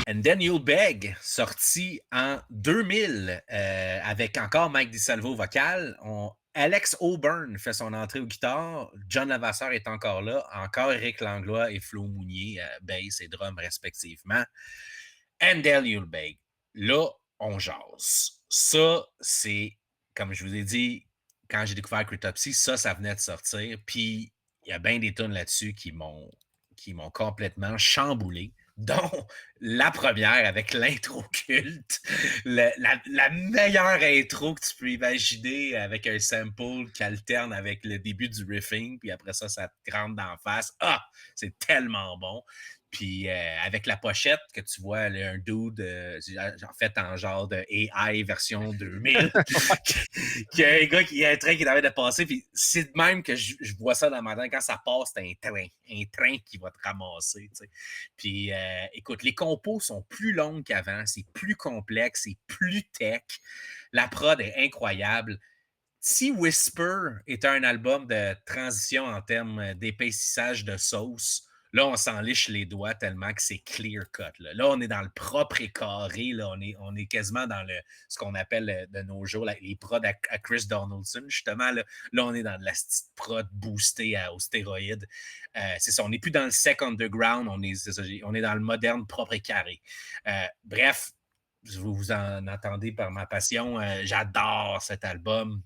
And Then You'll Beg, sorti en 2000 avec encore Mike DiSalvo vocal. Alex O'Byrne fait son entrée aux guitares. John Levasseur est encore là. Encore Éric Langlois et Flo Mounier, bass et drum respectivement. And Then You'll Beg. Là, on jase. Ça, c'est, comme je vous ai dit, quand j'ai découvert Cryptopsy, ça venait de sortir. Puis, il y a bien des tunes là-dessus qui m'ont complètement chamboulé dont la première avec l'intro culte, la meilleure intro que tu peux imaginer avec un sample qui alterne avec le début du riffing, puis après ça, ça te rentre d'en face. Ah, c'est tellement bon. Puis avec la pochette que tu vois, là, un dude, en fait, en genre de AI version 2000, qui a un gars qui a un train qui est en train de passer. Puis c'est de même que je vois ça dans ma tête. Quand ça passe, c'est un train qui va te ramasser. Tu sais. Puis écoute, les compos sont plus longues qu'avant, c'est plus complexe, c'est plus tech. La prod est incroyable. Si Whisper est un album de transition en termes d'épaississage de sauce, là, on s'en liche les doigts tellement que c'est clear cut. Là, on est dans le propre et carré. Là, on est quasiment dans ce qu'on appelle de nos jours les prods à Chris Donaldson. Justement, là, on est dans de la petite prod boostée aux stéroïdes. C'est ça, on n'est plus dans le sec underground, on est dans le moderne propre et carré. Bref, vous en entendez par ma passion. J'adore cet album.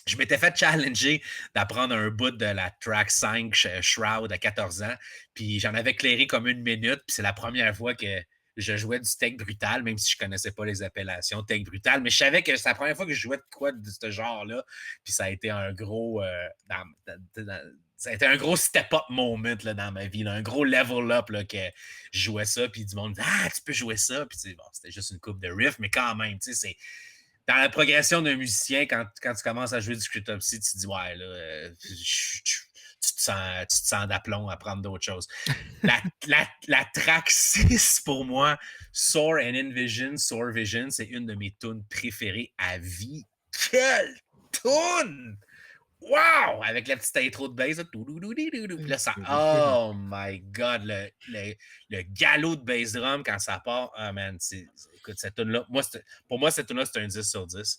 Je m'étais fait challenger d'apprendre un bout de la track 5 Shroud à 14 ans, puis j'en avais clairé comme 1 minute, puis c'est la première fois que je jouais du tech brutal, même si je ne connaissais pas les appellations tech brutal, mais je savais que c'est la première fois que je jouais de quoi de ce genre-là, puis ça a été un gros ça a été un gros step-up moment là, dans ma vie, là, un gros level-up que je jouais ça, puis du monde dit « Ah, tu peux jouer ça! » Puis bon, c'était juste une coupe de riff, mais quand même, tu sais, c'est dans la progression d'un musicien, quand tu commences à jouer du Cryptopsy, tu te dis, ouais, là, tu te sens d'aplomb à prendre d'autres choses. La track 6, pour moi, Soar and Envision, Soar Vision, c'est une de mes tunes préférées à vie. Quelle tune! Wow! Avec la petite intro de bass, là, puis là, ça, oh my god, le galop de bass drum quand ça part, ah man, écoute, cette tune-là, pour moi, cette tune-là, c'est un 10 sur 10.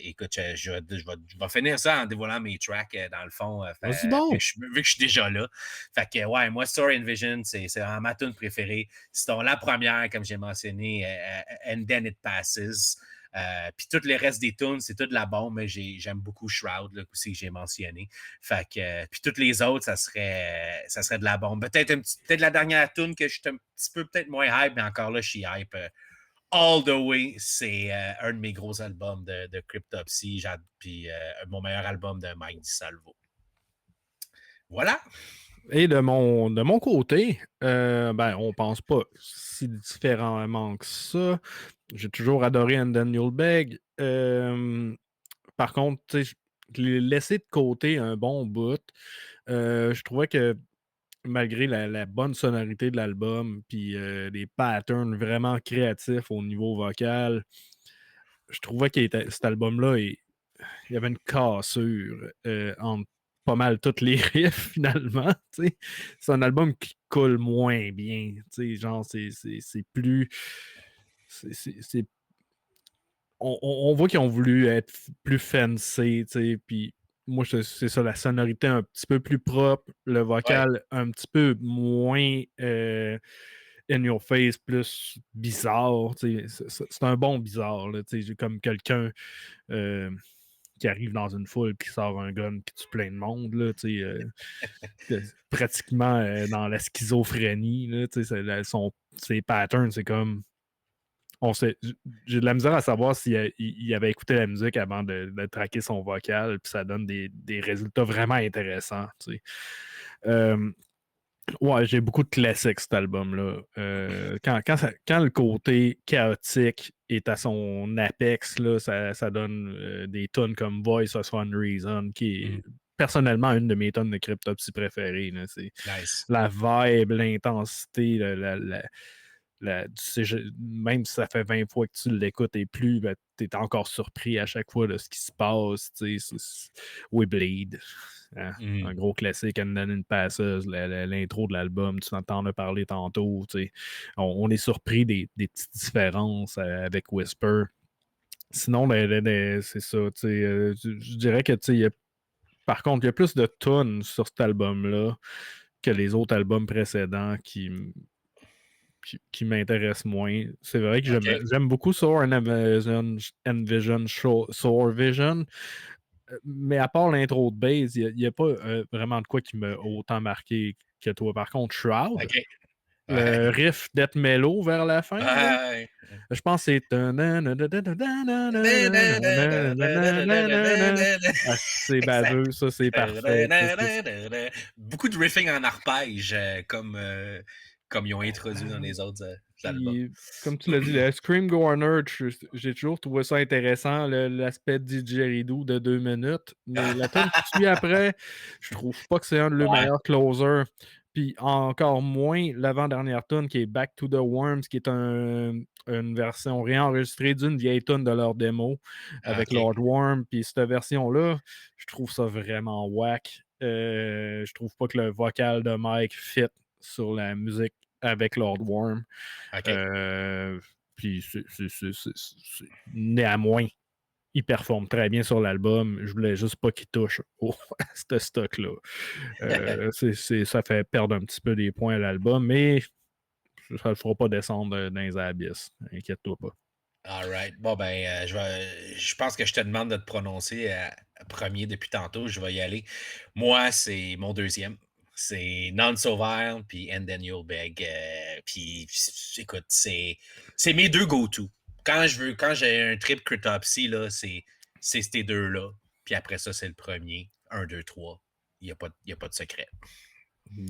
Écoute, je vais finir ça en dévoilant mes tracks, dans le fond, Vas-y donc! vu que je suis déjà là. Fait que, ouais, moi, Story and Vision, c'est ma tune préférée. C'est la première, comme j'ai mentionné, And Then It Passes. Puis tous les restes des tunes, c'est tout de la bombe, mais j'aime beaucoup Shroud, là, aussi, que j'ai mentionné. Fait que, puis toutes les autres, ça serait de la bombe. Peut-être la dernière tune que je suis un petit peu peut-être moins hype, mais encore là, je suis hype. All the Way, c'est un de mes gros albums de Cryptopsy, puis mon meilleur album de Mike DiSalvo. Voilà. Et de mon côté, on pense pas si différemment que ça. J'ai toujours adoré And Then You'll Beg. Par contre, je l'ai laissé de côté un bon bout. Je trouvais que malgré la bonne sonorité de l'album, puis des patterns vraiment créatifs au niveau vocal, je trouvais que cet album-là, il y avait une cassure entre pas mal toutes les riffs, finalement. T'sais. C'est un album qui coule moins bien. Genre, c'est plus. On voit qu'ils ont voulu être plus fancy, puis moi, c'est ça, la sonorité un petit peu plus propre, le vocal un petit peu moins in your face, plus bizarre. C'est un bon bizarre, là, comme quelqu'un qui arrive dans une foule qui sort un gun qui tue plein de monde, là, pratiquement dans la schizophrénie. Là, ses patterns, c'est comme. J'ai de la misère à savoir s'il avait écouté la musique avant de traquer son vocal, puis ça donne des résultats vraiment intéressants. Ouais, j'ai beaucoup de classiques, cet album-là. Quand le côté chaotique est à son apex, là, ça donne des tunes comme Voice of One Reason, qui est personnellement une de mes tunes de Cryptopsy préférées. Là. C'est nice. La vibe, l'intensité, même si ça fait 20 fois que tu l'écoutes et plus, ben, tu es encore surpris à chaque fois de ce qui se passe. We Bleed. Hein? Un gros classique, And Then It Passes, l'intro de l'album, tu t'en as parlé tantôt. On est surpris des petites différences avec Whisper. Sinon, c'est ça. Je dirais que par contre, il y a plus de tunes sur cet album-là que les autres albums précédents qui m'intéressent moins. C'est vrai que j'aime beaucoup Soar and Envision, Soar Vision. Mais à part l'intro de base, il n'y a pas vraiment de quoi qui m'a autant marqué que toi. Par contre, Shroud, Le riff death mellow vers la fin, là. Ouais. Je pense que c'est ah, c'est Exact. baveux, ça, c'est parfait. Beaucoup de riffing en arpège, comme ils ont introduit dans les autres, albums. Puis, comme tu l'as dit, le Scream Go On Earth, j'ai toujours trouvé ça intéressant, l'aspect didgeridoo de 2 minutes. Mais la tune qui suit après, je trouve pas que c'est un de leurs Ouais, meilleurs closers. Puis encore moins l'avant-dernière tune qui est Back to the Worms, qui est une version réenregistrée d'une vieille tune de leur démo avec OK. Lord Worm. Puis cette version-là, je trouve ça vraiment whack. Je trouve pas que le vocal de Mike fit sur la musique avec Lord Worm. OK. Puis néanmoins, il performe très bien sur l'album. Je voulais juste pas qu'il touche à ce stock-là. Ça fait perdre un petit peu des points à l'album, mais ça ne le fera pas descendre dans les abysses. Inquiète-toi pas. All right. Bon, ben, je pense que je te demande de te prononcer premier depuis tantôt. Je vais y aller. Moi, c'est mon deuxième. C'est None So Vile, puis And Then You'll Beg. Puis, écoute, c'est mes deux go-to. Quand j'ai un trip Cryptopsy, là, c'est ces deux-là. Puis après ça, c'est le premier. Un, deux, trois. Il n'y a pas de secret.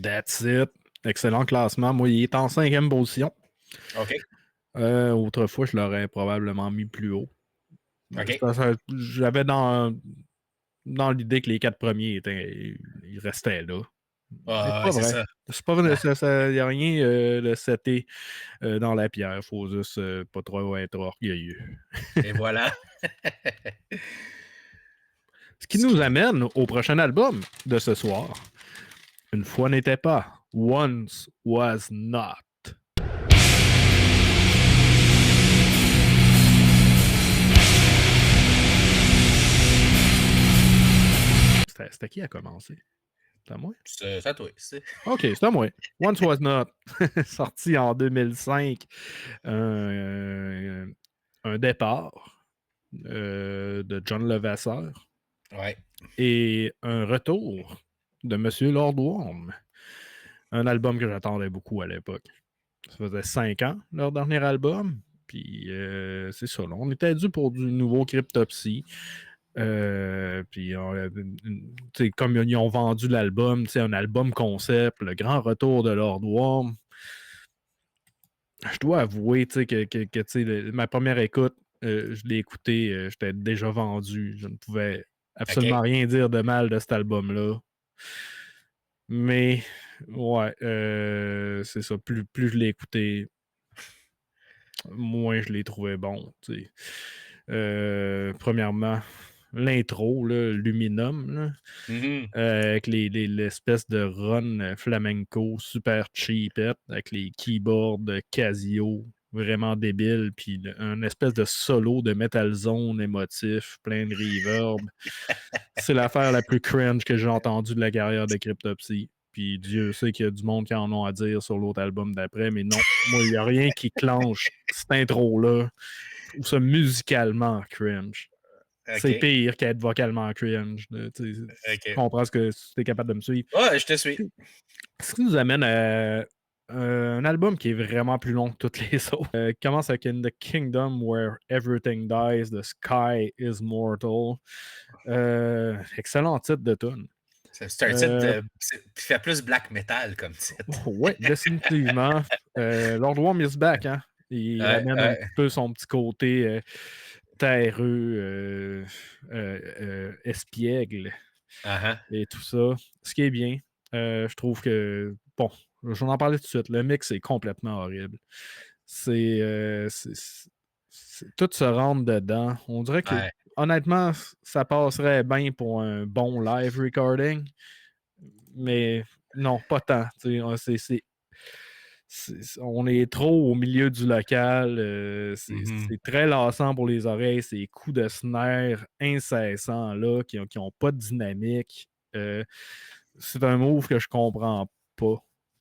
That's it. Excellent classement. Moi, il est en 5e position. OK. Autrefois, je l'aurais probablement mis plus haut. OK. J'avais dans l'idée que les 4 premiers ils restaient là. C'est pas C'est vrai. ça. C'est pas vrai. Il n'y a rien de seté dans la pierre. Il faut juste pas trop être orgueilleux. Et voilà. Ce qui nous amène au prochain album de ce soir. Une fois n'était pas. Once was not. C'était qui a commencé? C'est à moi? C'est à toi. OK, c'est à moi. Once was not. Sorti en 2005. Un départ de John Levasseur. Ouais. Et un retour de Monsieur Lord Worm. Un album que j'attendais beaucoup à l'époque. Ça faisait 5 ans, leur dernier album. Puis c'est ça. Là, on était dû pour du nouveau Cryptopsy. Puis comme ils ont vendu l'album, un album concept, le grand retour de Lord Worm. Je dois avouer que ma première écoute, je l'ai écouté, j'étais déjà vendu. Je ne pouvais absolument OK. rien dire de mal de cet album-là. Mais, ouais, c'est ça. Plus je l'ai écouté, moins je l'ai trouvé bon. Premièrement, l'intro, là, Luminum, là, Mhm. avec l'espèce de run flamenco super cheapette, avec les keyboards Casio vraiment débiles, puis un espèce de solo de Metal Zone émotif, plein de reverb. C'est l'affaire la plus cringe que j'ai entendue de la carrière de Cryptopsy. Puis Dieu sait qu'il y a du monde qui en ont à dire sur l'autre album d'après, mais non, moi, il n'y a rien qui clenche cette intro-là. Je trouve ça musicalement cringe. C'est OK. pire qu'être vocalement cringe. Tu OK. comprends ce que tu es capable de me suivre. Ouais, je te suis. Ce qui nous amène à un album qui est vraiment plus long que toutes les autres. Qui commence avec In the Kingdom Where Everything Dies, The Sky is Mortal. Excellent titre de tune. C'est un titre qui fait plus black metal comme titre. Ouais, définitivement. Lord Worm is back, hein? Il Ouais, ramène un ouais. petit peu son petit côté terreux, espiègle Uh-huh. et tout ça. Ce qui est bien. Je trouve que, bon, j'en en parlais tout de suite. Le mix est complètement horrible. Tout se rentre dedans. On dirait que, Ouais. honnêtement, ça passerait bien pour un bon live recording, mais non, pas tant. On est trop au milieu du local. Mhm. C'est très lassant pour les oreilles. Ces coups de snare incessants là, qui n'ont pas de dynamique. C'est un move que je comprends pas,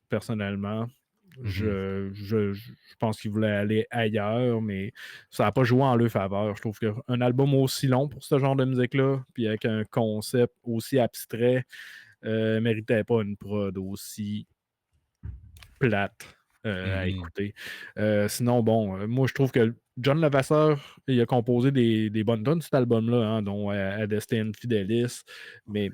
personnellement. Mhm. Je pense qu'ils voulaient aller ailleurs, mais ça n'a pas joué en leur faveur. Je trouve qu'un album aussi long pour ce genre de musique-là, puis avec un concept aussi abstrait, méritait pas une prod aussi plate à écouter. Sinon, bon, moi, je trouve que John Levasseur, il a composé des bonnes tonnes, cet album-là, hein, dont Adeste Fidelis, mais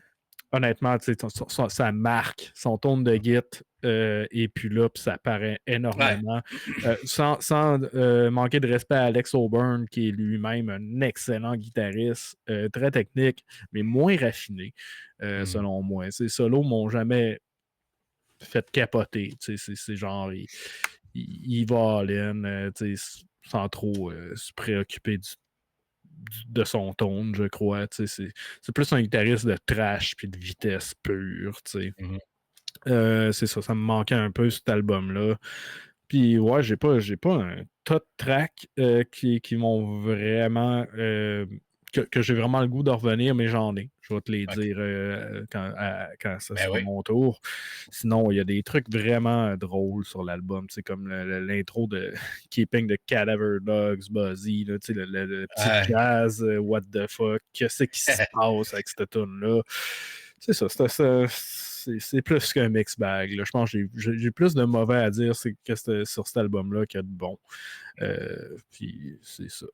honnêtement, tu sais, ça marque son ton de git et puis là, puis ça paraît Ouais. énormément. Sans manquer de respect à Alex O'Byrne, qui est lui-même un excellent guitariste, très technique, mais moins raffiné, selon moi. Ces solos m'ont jamais fait capoter. C'est genre, il va all-in, sans trop se préoccuper de son tone, je crois. C'est plus un guitariste de trash puis de vitesse pure. C'est ça me manquait un peu cet album-là. Puis ouais, j'ai pas un top track qui m'ont vraiment que j'ai vraiment le goût de revenir, mais j'en ai. Je vais te les dire quand ça Ben sera oui. mon tour. Sinon, il y a des trucs vraiment drôles sur l'album. C'est comme l'intro de Keeping the Cadaver Dogs Buzzy, là, le petit jazz, what the fuck, qu'est-ce qui se passe avec cette tune-là. C'est ça, c'est plus qu'un mix bag. Là. Je pense que j'ai plus de mauvais à dire sur cet album-là qu'il y a de bon. Puis c'est ça.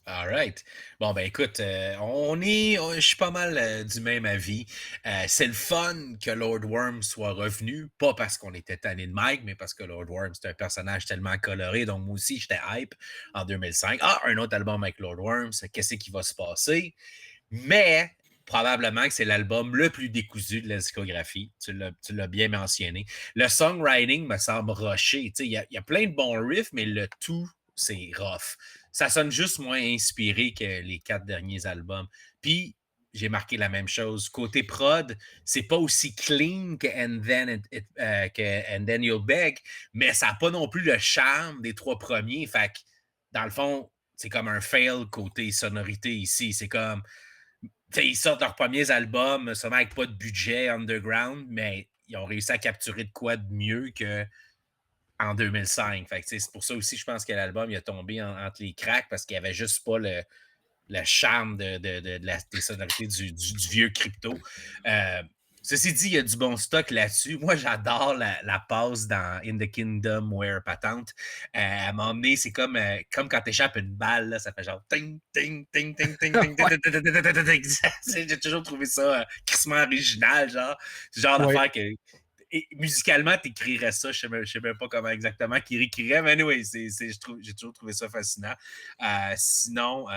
All right. Bon, ben écoute, je suis pas mal du même avis. C'est le fun que Lord Worm soit revenu, pas parce qu'on était tanné de Mike, mais parce que Lord Worm, c'est un personnage tellement coloré. Donc, moi aussi, j'étais hype en 2005. Ah, un autre album avec Lord Worm, qu'est-ce qui va se passer? Mais probablement que c'est l'album le plus décousu de la discographie. Tu l'as bien mentionné. Le songwriting me semble rushé. Il y a plein de bons riffs, mais le tout, c'est rough. Ça sonne juste moins inspiré que les 4 derniers albums. Puis, j'ai marqué la même chose. Côté prod, c'est pas aussi clean que And Then You'll Beg, mais ça n'a pas non plus le charme des 3 premiers. Fait que, dans le fond, c'est comme un fail côté sonorité ici. C'est comme, ils sortent leurs premiers albums, seulement avec pas de budget underground, mais ils ont réussi à capturer de quoi de mieux qu'en 2005. Fait que, c'est pour ça aussi, je pense que l'album il a tombé entre les cracks parce qu'il n'y avait juste pas le charme des sonorités du vieux crypto. Ceci dit, il y a du bon stock là-dessus. Moi, j'adore la passe dans In the Kingdom Where Patente. À un moment donné, c'est comme quand tu échappes une balle, là, ça fait genre ting, ting, ting, ting, ting, ting, J'ai toujours trouvé ça crissement original, genre. C'est genre d'affaire que. Et musicalement, tu écrirais ça. Je ne sais même pas comment exactement qu'il écrirait, mais anyway, j'ai toujours trouvé ça fascinant. Sinon,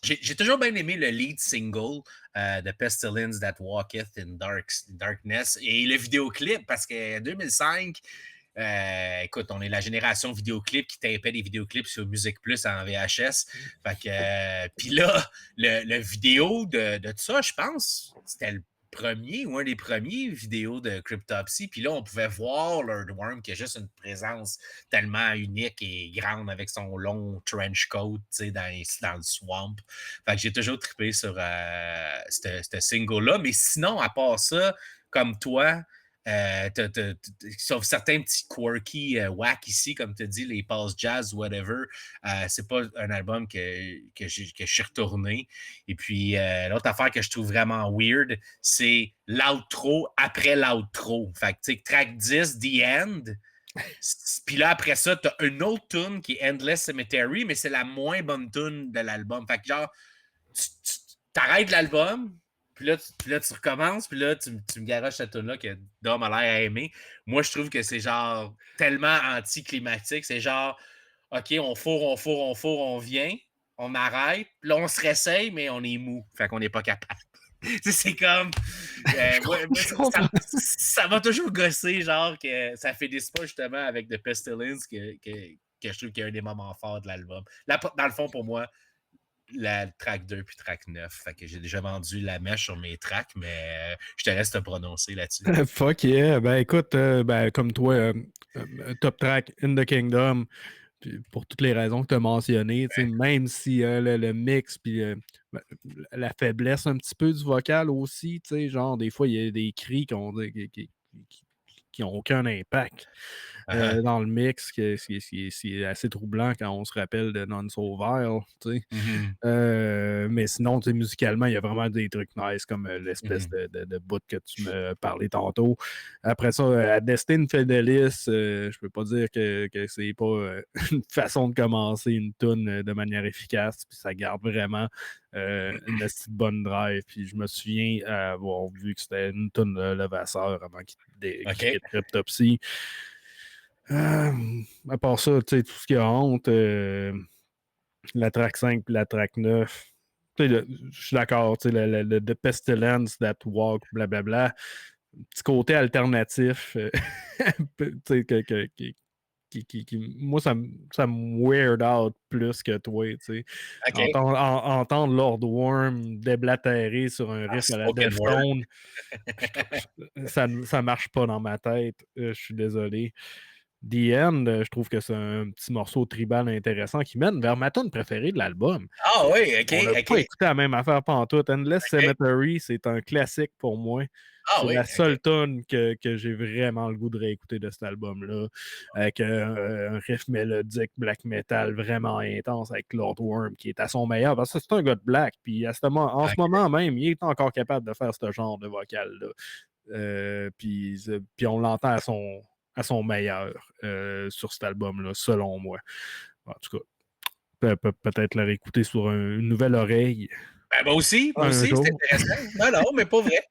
j'ai toujours bien aimé le lead single de Pestilence That Walketh in Darkness et le vidéoclip parce que 2005, écoute, on est la génération vidéoclip qui tapait des vidéoclips sur Musique Plus en VHS. Fait que, puis là, le vidéo de tout ça, je pense, c'était le premier ou un des premiers vidéos de Cryptopsy. Puis là, on pouvait voir Lord Worm qui a juste une présence tellement unique et grande avec son long trench coat dans le swamp. Fait que j'ai toujours trippé sur ce single-là. Mais sinon, à part ça, comme toi, sauf certains petits quirky whack ici, comme tu dis, les pulse jazz, whatever, c'est pas un album que je suis retourné. Et puis, l'autre affaire que je trouve vraiment weird, c'est l'outro après l'outro. Fait que, tu sais, track 10, The End. Puis là, après ça, t'as une autre tune qui est Endless Cemetery, mais c'est la moins bonne tune de l'album. Fait que, genre, tu t'arrêtes l'album, puis là, tu recommences, puis là, tu me garoches cette tune-là que Dom a l'air à aimer. Moi, je trouve que c'est genre tellement anticlimatique. C'est genre, OK, on fourre, on vient, on arrête, puis là, on se réessaye, mais on est mou. Fait qu'on n'est pas capable. C'est comme. Ça m'a toujours gossé, genre, que ça finisse pas justement avec The Pestilence, que je trouve qu'il y a un des moments forts de l'album. Dans le fond, pour moi, la track 2 puis track 9. Fait que j'ai déjà vendu la mèche sur mes tracks, mais je te laisse te prononcer là-dessus. Fuck yeah. Ben écoute, comme toi, top track In the Kingdom, pour toutes les raisons que tu as mentionnées, même si le mix puis la faiblesse un petit peu du vocal aussi, genre des fois il y a des cris qui n'ont aucun impact Uh-huh. dans le mix, c'est assez troublant quand on se rappelle de Non So Vile, tu sais. Mhm. Mais sinon, tu sais, musicalement, il y a vraiment des trucs nice comme l'espèce Mhm. de bout que tu me parlais tantôt. Après ça, à Destin Fidelis, je peux pas dire que c'est pas une façon de commencer une tune de manière efficace, puis ça garde vraiment une petite bonne drive. Puis je me souviens avoir vu que c'était une tune de Levasseur avant qu'il OK. quitte Cryptopsy. À part ça, tu sais, tout ce qui a honte, la track 5 et la track 9. Tu sais, je suis d'accord, tu sais, The Pestilence, That Walk, blablabla. Petit côté alternatif, tu sais, moi, ça me weird out plus que toi, tu sais. OK. Entendre Lord Worm déblatérer sur un Ah, riff à la spoken word. Deftones, ça marche pas dans ma tête. Je suis désolé. The End, je trouve que c'est un petit morceau tribal intéressant qui mène vers ma tune préférée de l'album. Ah oui, OK, On n'a OK, pas écouté la même affaire pantoute. Endless OK. Cemetery, c'est un classique pour moi. Ah C'est la oui, OK. seule tune que j'ai vraiment le goût de réécouter de cet album-là. Avec un riff mélodique black metal vraiment intense avec Lord Worm qui est à son meilleur. Parce que c'est un gars de black. Puis en ce OK. moment même, il est encore capable de faire ce genre de vocal-là. Puis on l'entend à son meilleur sur cet album-là, selon moi. En tout cas, peut-être le réécouter sur une nouvelle oreille Ben, moi un aussi, c'est jour. intéressant. Non, non, mais pas vrai.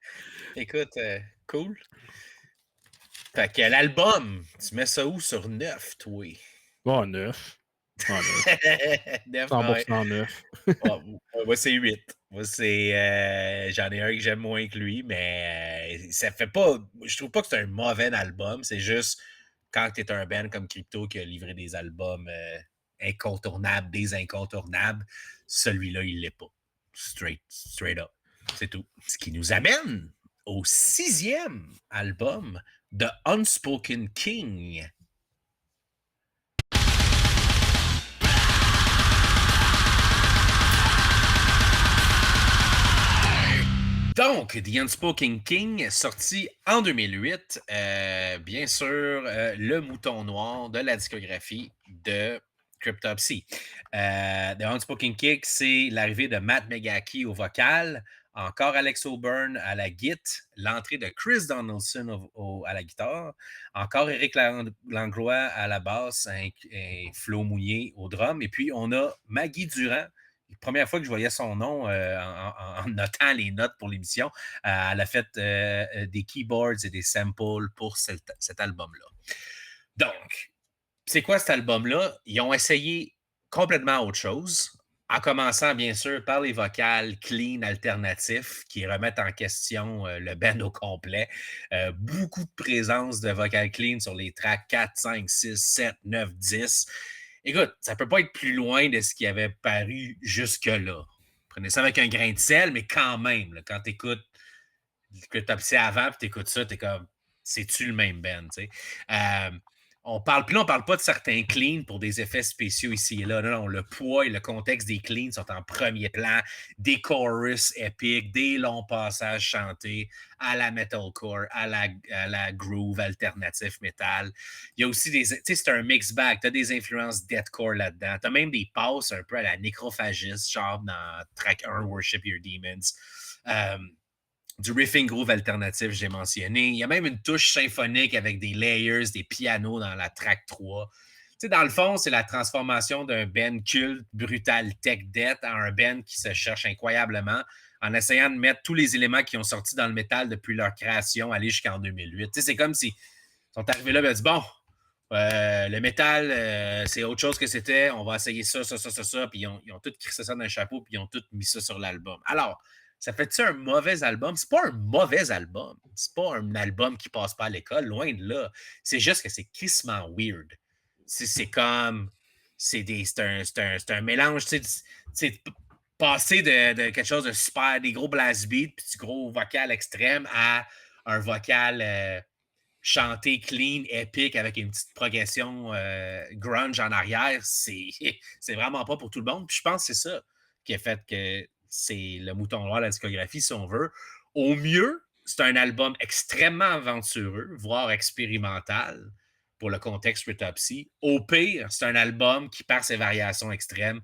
Écoute, cool. Fait que l'album, tu mets ça où sur 9, toi? Oh, neuf. Oh, neuf. 9, ouais. 100% neuf. Ah, moi, c'est 8. Moi, c'est. J'en ai un que j'aime moins que lui, mais ça fait pas. Je trouve pas que c'est un mauvais album. C'est juste quand tu es un band comme Crypto qui a livré des albums incontournables, des incontournables, celui-là, il l'est pas. Straight up. C'est tout. Ce qui nous amène au 6e album de Unspoken King. Donc, The Unspoken King, sorti en 2008, bien sûr, le mouton noir de la discographie de Cryptopsy. The Unspoken King, c'est l'arrivée de Matt Megaki au vocal, encore Alex O'Byrne à la guitare, l'entrée de Chris Donaldson à la guitare, encore Eric Langlois à la basse, un Flo Mouillé au drum, et puis on a Maggie Durand. Première fois que je voyais son nom en notant les notes pour l'émission, elle a fait des keyboards et des samples pour cet album-là. Donc, c'est quoi cet album-là? Ils ont essayé complètement autre chose, en commençant bien sûr par les vocales clean alternatifs qui remettent en question le band au complet. Beaucoup de présence de vocales clean sur les tracks 4, 5, 6, 7, 9, 10. Écoute, ça peut pas être plus loin de ce qui avait paru jusque-là. Prenez ça avec un grain de sel, mais quand même, là, quand tu écoutes que tu as avant puis tu écoutes ça, tu es comme, c'est-tu le même band? Euh, puis là, on parle pas de certains cleans pour des effets spéciaux ici et là. Non, non, le poids et le contexte des cleans sont en premier plan. Des chorus épiques, des longs passages chantés à la metalcore, à la groove alternatif metal. Il y a aussi des. Tu sais, c'est un mix bag. Tu as des influences deathcore là-dedans. Tu as même des passes un peu à la nécrophagiste, genre dans track 1, Worship Your Demons. Du riffing groove alternatif, j'ai mentionné. Il y a même une touche symphonique avec des layers, des pianos dans la track 3. Tu sais, dans le fond, c'est la transformation d'un band culte, brutal tech death, à un band qui se cherche incroyablement en essayant de mettre tous les éléments qui ont sorti dans le métal depuis leur création, aller jusqu'en 2008. Tu sais, c'est comme s'ils sont arrivés là et ont dit, bon, le métal, c'est autre chose que c'était. On va essayer ça, ça, ça, ça, ça. Puis ils ont tout crissé ça dans un chapeau, puis ils ont tout mis ça sur l'album. Alors, ça fait-tu un mauvais album? C'est pas un mauvais album. C'est pas un album qui passe pas à l'école, loin de là. C'est juste que c'est crissement weird. C'est comme. C'est un mélange, tu sais, passer de quelque chose de super, des gros blast beats, puis du gros vocal extrême à un vocal chanté clean, épique, avec une petite progression grunge en arrière. C'est vraiment pas pour tout le monde. Puis je pense que c'est ça qui a fait que c'est le mouton noir de la discographie, si on veut. Au mieux, c'est un album extrêmement aventureux, voire expérimental pour le contexte Cryptopsy. Au pire, c'est un album qui, par ses variations extrêmes,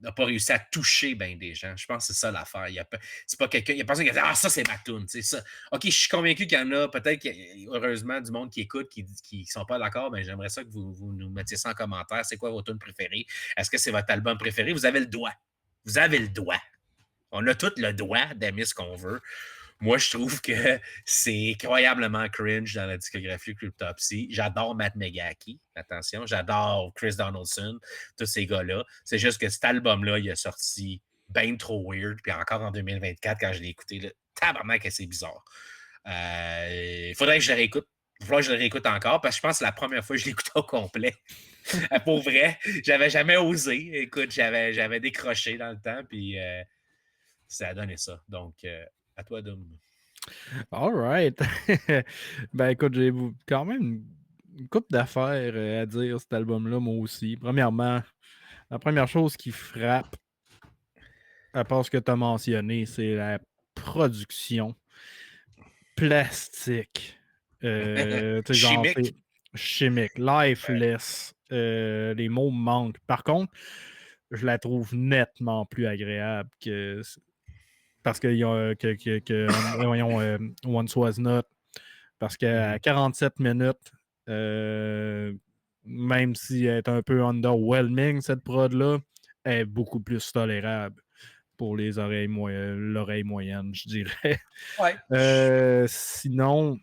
n'a pas réussi à toucher bien des gens. Je pense que c'est ça l'affaire. C'est pas quelqu'un, il y a personne qui a dit ah, ça, c'est ma tune. Ça. OK, je suis convaincu qu'il y en a peut-être, heureusement, du monde qui écoute, qui sont pas d'accord. Mais j'aimerais ça que vous nous mettiez ça en commentaire. C'est quoi vos tunes préférées? Est-ce que c'est votre album préféré? Vous avez le droit. Vous avez le droit. On a tout le droit d'aimer ce qu'on veut. Moi, je trouve que c'est incroyablement cringe dans la discographie Cryptopsy. J'adore Matt Megacki, attention. J'adore Chris Donaldson, tous ces gars-là. C'est juste que cet album-là, il est sorti bien trop weird. Puis encore en 2024, quand je l'ai écouté, là, tabarnak que c'est bizarre. Il faudrait que je le réécoute. Il faudrait que je le réécoute encore parce que je pense que c'est la première fois que je l'écoute au complet. Pour vrai, j'avais jamais osé. Écoute, j'avais décroché dans le temps, puis ça a donné ça. Donc, à toi, Dom. All right. Ben écoute, j'ai quand même une couple d'affaires à dire cet album-là, moi aussi. Premièrement, la première chose qui frappe, à part ce que tu as mentionné, c'est la production plastique. Chimique. Chimique, lifeless. Les mots me manquent. Par contre, je la trouve nettement plus agréable que parce que voyons, Once Was Not. Parce qu'à 47 minutes, même si elle est un peu underwhelming, cette prod-là, elle est beaucoup plus tolérable pour les l'oreille moyenne, je dirais. Ouais. Sinon,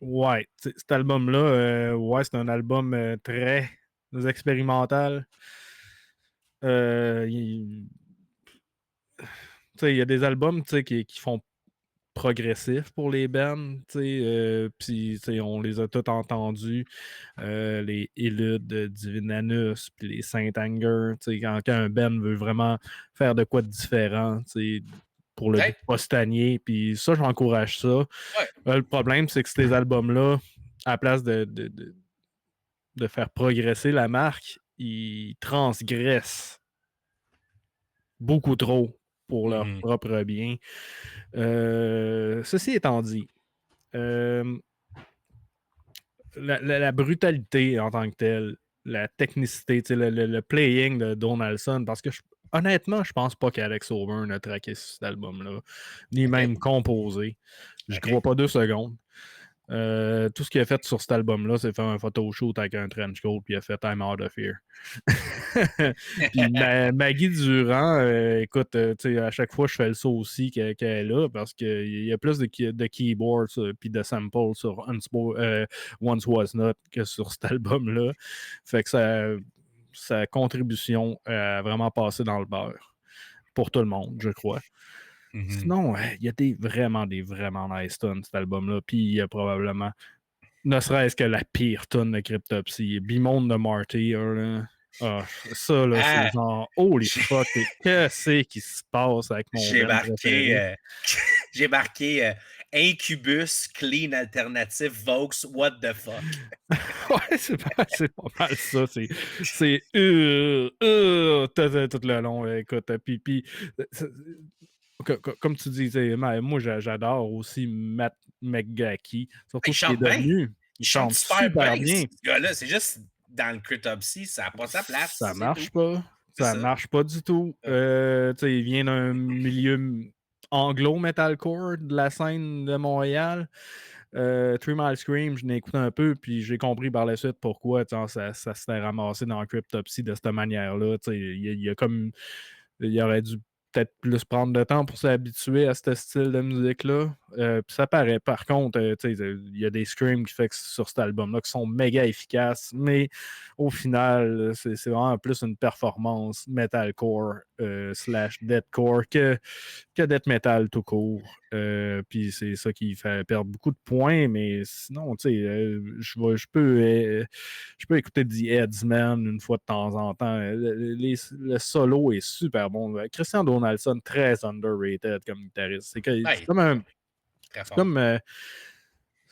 ouais, cet album-là, ouais, c'est un album très expérimental. Il y a des albums qui font progressif pour les bands, puis on les a tous entendus, les Illud de Divinanus, puis les Saint Anger, quand un band veut vraiment faire de quoi de différent, pour le Ouais. postanier, puis ça, j'encourage ça. Ouais. Le problème, c'est que ces albums-là, à la place de faire progresser la marque, ils transgressent beaucoup trop pour leur propre bien. Ceci étant dit, la brutalité en tant que telle, la technicité, le playing de Donaldson, parce que honnêtement, je pense pas qu'Alex Auburn a traqué cet album-là, ni même composé. Je crois pas 2 secondes. Tout ce qu'il a fait sur cet album-là, c'est faire un photoshoot avec un trench coat, puis il a fait I'm Out of Here. Puis Maggie Durand, écoute, à chaque fois, je fais le saut aussi qu'elle est là, parce qu'il y a plus de keyboards puis de samples sur Once Was Not que sur cet album-là. Fait que sa contribution a vraiment passé dans le beurre pour tout le monde, je crois. Sinon, il y a vraiment nice tonnes, cet album-là. Puis il y a probablement, ne serait-ce que la pire tonne de Cryptopsy, Bemoan de Martyr. Là. Ça, là, c'est genre, holy fuck, qu'est-ce qui se passe avec mon band préféré? J'ai marqué Incubus, Clean Alternative, Vaux, what the fuck? Ouais, c'est pas mal ça. C'est tout le long, écoute. Puis comme tu disais, moi j'adore aussi Matt McGackie. Surtout ce qu'il est devenu. Il chante super bien. bien. Ce gars-là, c'est juste dans le Cryptopsy, ça n'a pas sa place. Ça marche pas. Ça marche pas du tout. Il vient d'un milieu anglo-metalcore de la scène de Montréal. Three Mile Scream, je l'ai écouté un peu, puis j'ai compris par la suite pourquoi ça s'était ramassé dans Cryptopsy de cette manière-là. Il aurait dû peut-être plus prendre de temps pour s'habituer à ce style de musique-là. Puis ça paraît. Par contre, il y a des screams qui fait que sur cet album-là qui sont méga efficaces, mais au final, c'est vraiment plus une performance metalcore / deathcore que death metal tout court. Puis c'est ça qui fait perdre beaucoup de points, mais sinon, je peux écouter The Headsman une fois de temps en temps. Le solo est super bon. Christian Donaldson, très underrated comme guitariste. C'est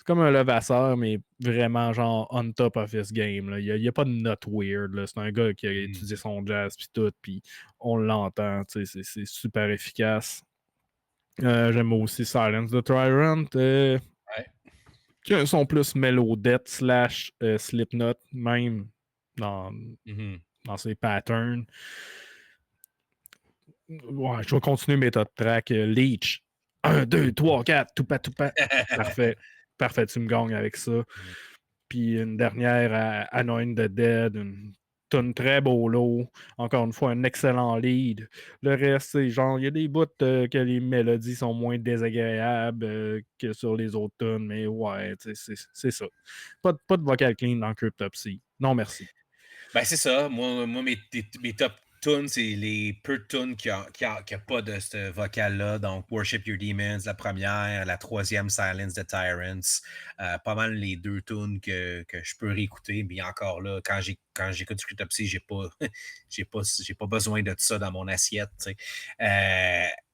comme un Levasseur, mais vraiment genre on top of his game. Il n'y a pas de note weird. Là. C'est un gars qui a étudié son jazz puis tout, puis on l'entend. C'est super efficace. J'aime aussi Silence the Tyrant. Qui sont plus Melodette / Slipknot, même dans, dans ses patterns. Ouais, je vais continuer mes top tracks. Leech. 1, 2, 3, 4, tout pas. Parfait. Parfait, tu me gagnes avec ça. Puis une dernière à Anoint the Dead, une tune très beau lot. Encore une fois, un excellent lead. Le reste, c'est genre, il y a des bouts que les mélodies sont moins désagréables que sur les autres tunes, mais ouais, c'est ça. Pas de vocal clean dans Cryptopsy. Non, merci. Ben, c'est ça. Moi mes top tunes, c'est les peu de tunes qui a pas de ce vocal-là. Donc, Worship Your Demons, la première, la troisième, Silence the Tyrants. Pas mal les deux tunes que je peux réécouter. Mais encore là, quand j'écoute du Cryptopsy, j'ai pas besoin de ça dans mon assiette.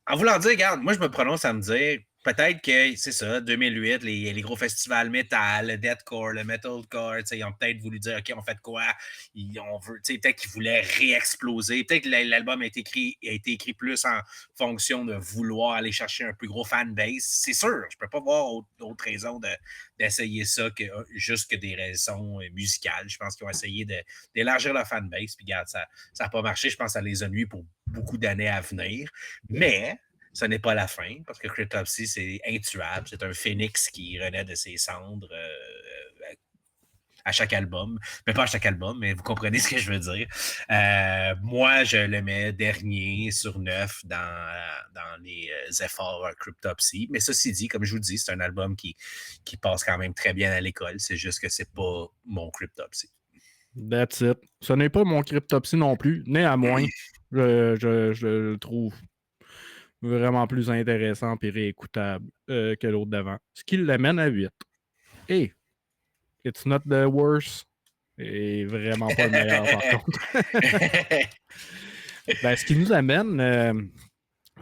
En voulant dire, regarde, moi, je me prononce à me dire, peut-être que, c'est ça, 2008, les gros festivals métal, le deathcore, le metalcore, ils ont peut-être voulu dire, OK, on fait quoi? Peut-être qu'ils voulaient réexploser. Peut-être que l'album a été écrit plus en fonction de vouloir aller chercher un plus gros fanbase. C'est sûr, je peux pas voir d'autres raisons d'essayer ça que juste que des raisons musicales. Je pense qu'ils ont essayé d'élargir leur fanbase. Puis, regarde, ça n'a pas marché. Je pense que ça les a nuits pour beaucoup d'années à venir. Mais ce n'est pas la fin, parce que Cryptopsy, c'est intuable. C'est un phénix qui renaît de ses cendres à chaque album. Mais pas à chaque album, mais vous comprenez ce que je veux dire. Moi, je le mets dernier sur 9 dans les efforts Cryptopsy. Mais ceci dit, comme je vous dis, c'est un album qui passe quand même très bien à l'école. C'est juste que c'est pas mon Cryptopsy. That's it. Ce n'est pas mon Cryptopsy non plus. Néanmoins, je le trouve vraiment plus intéressant et réécoutable que l'autre d'avant. Ce qui l'amène à 8. Et it's not the worst. Et vraiment pas le meilleur, par contre. Ce qui nous amène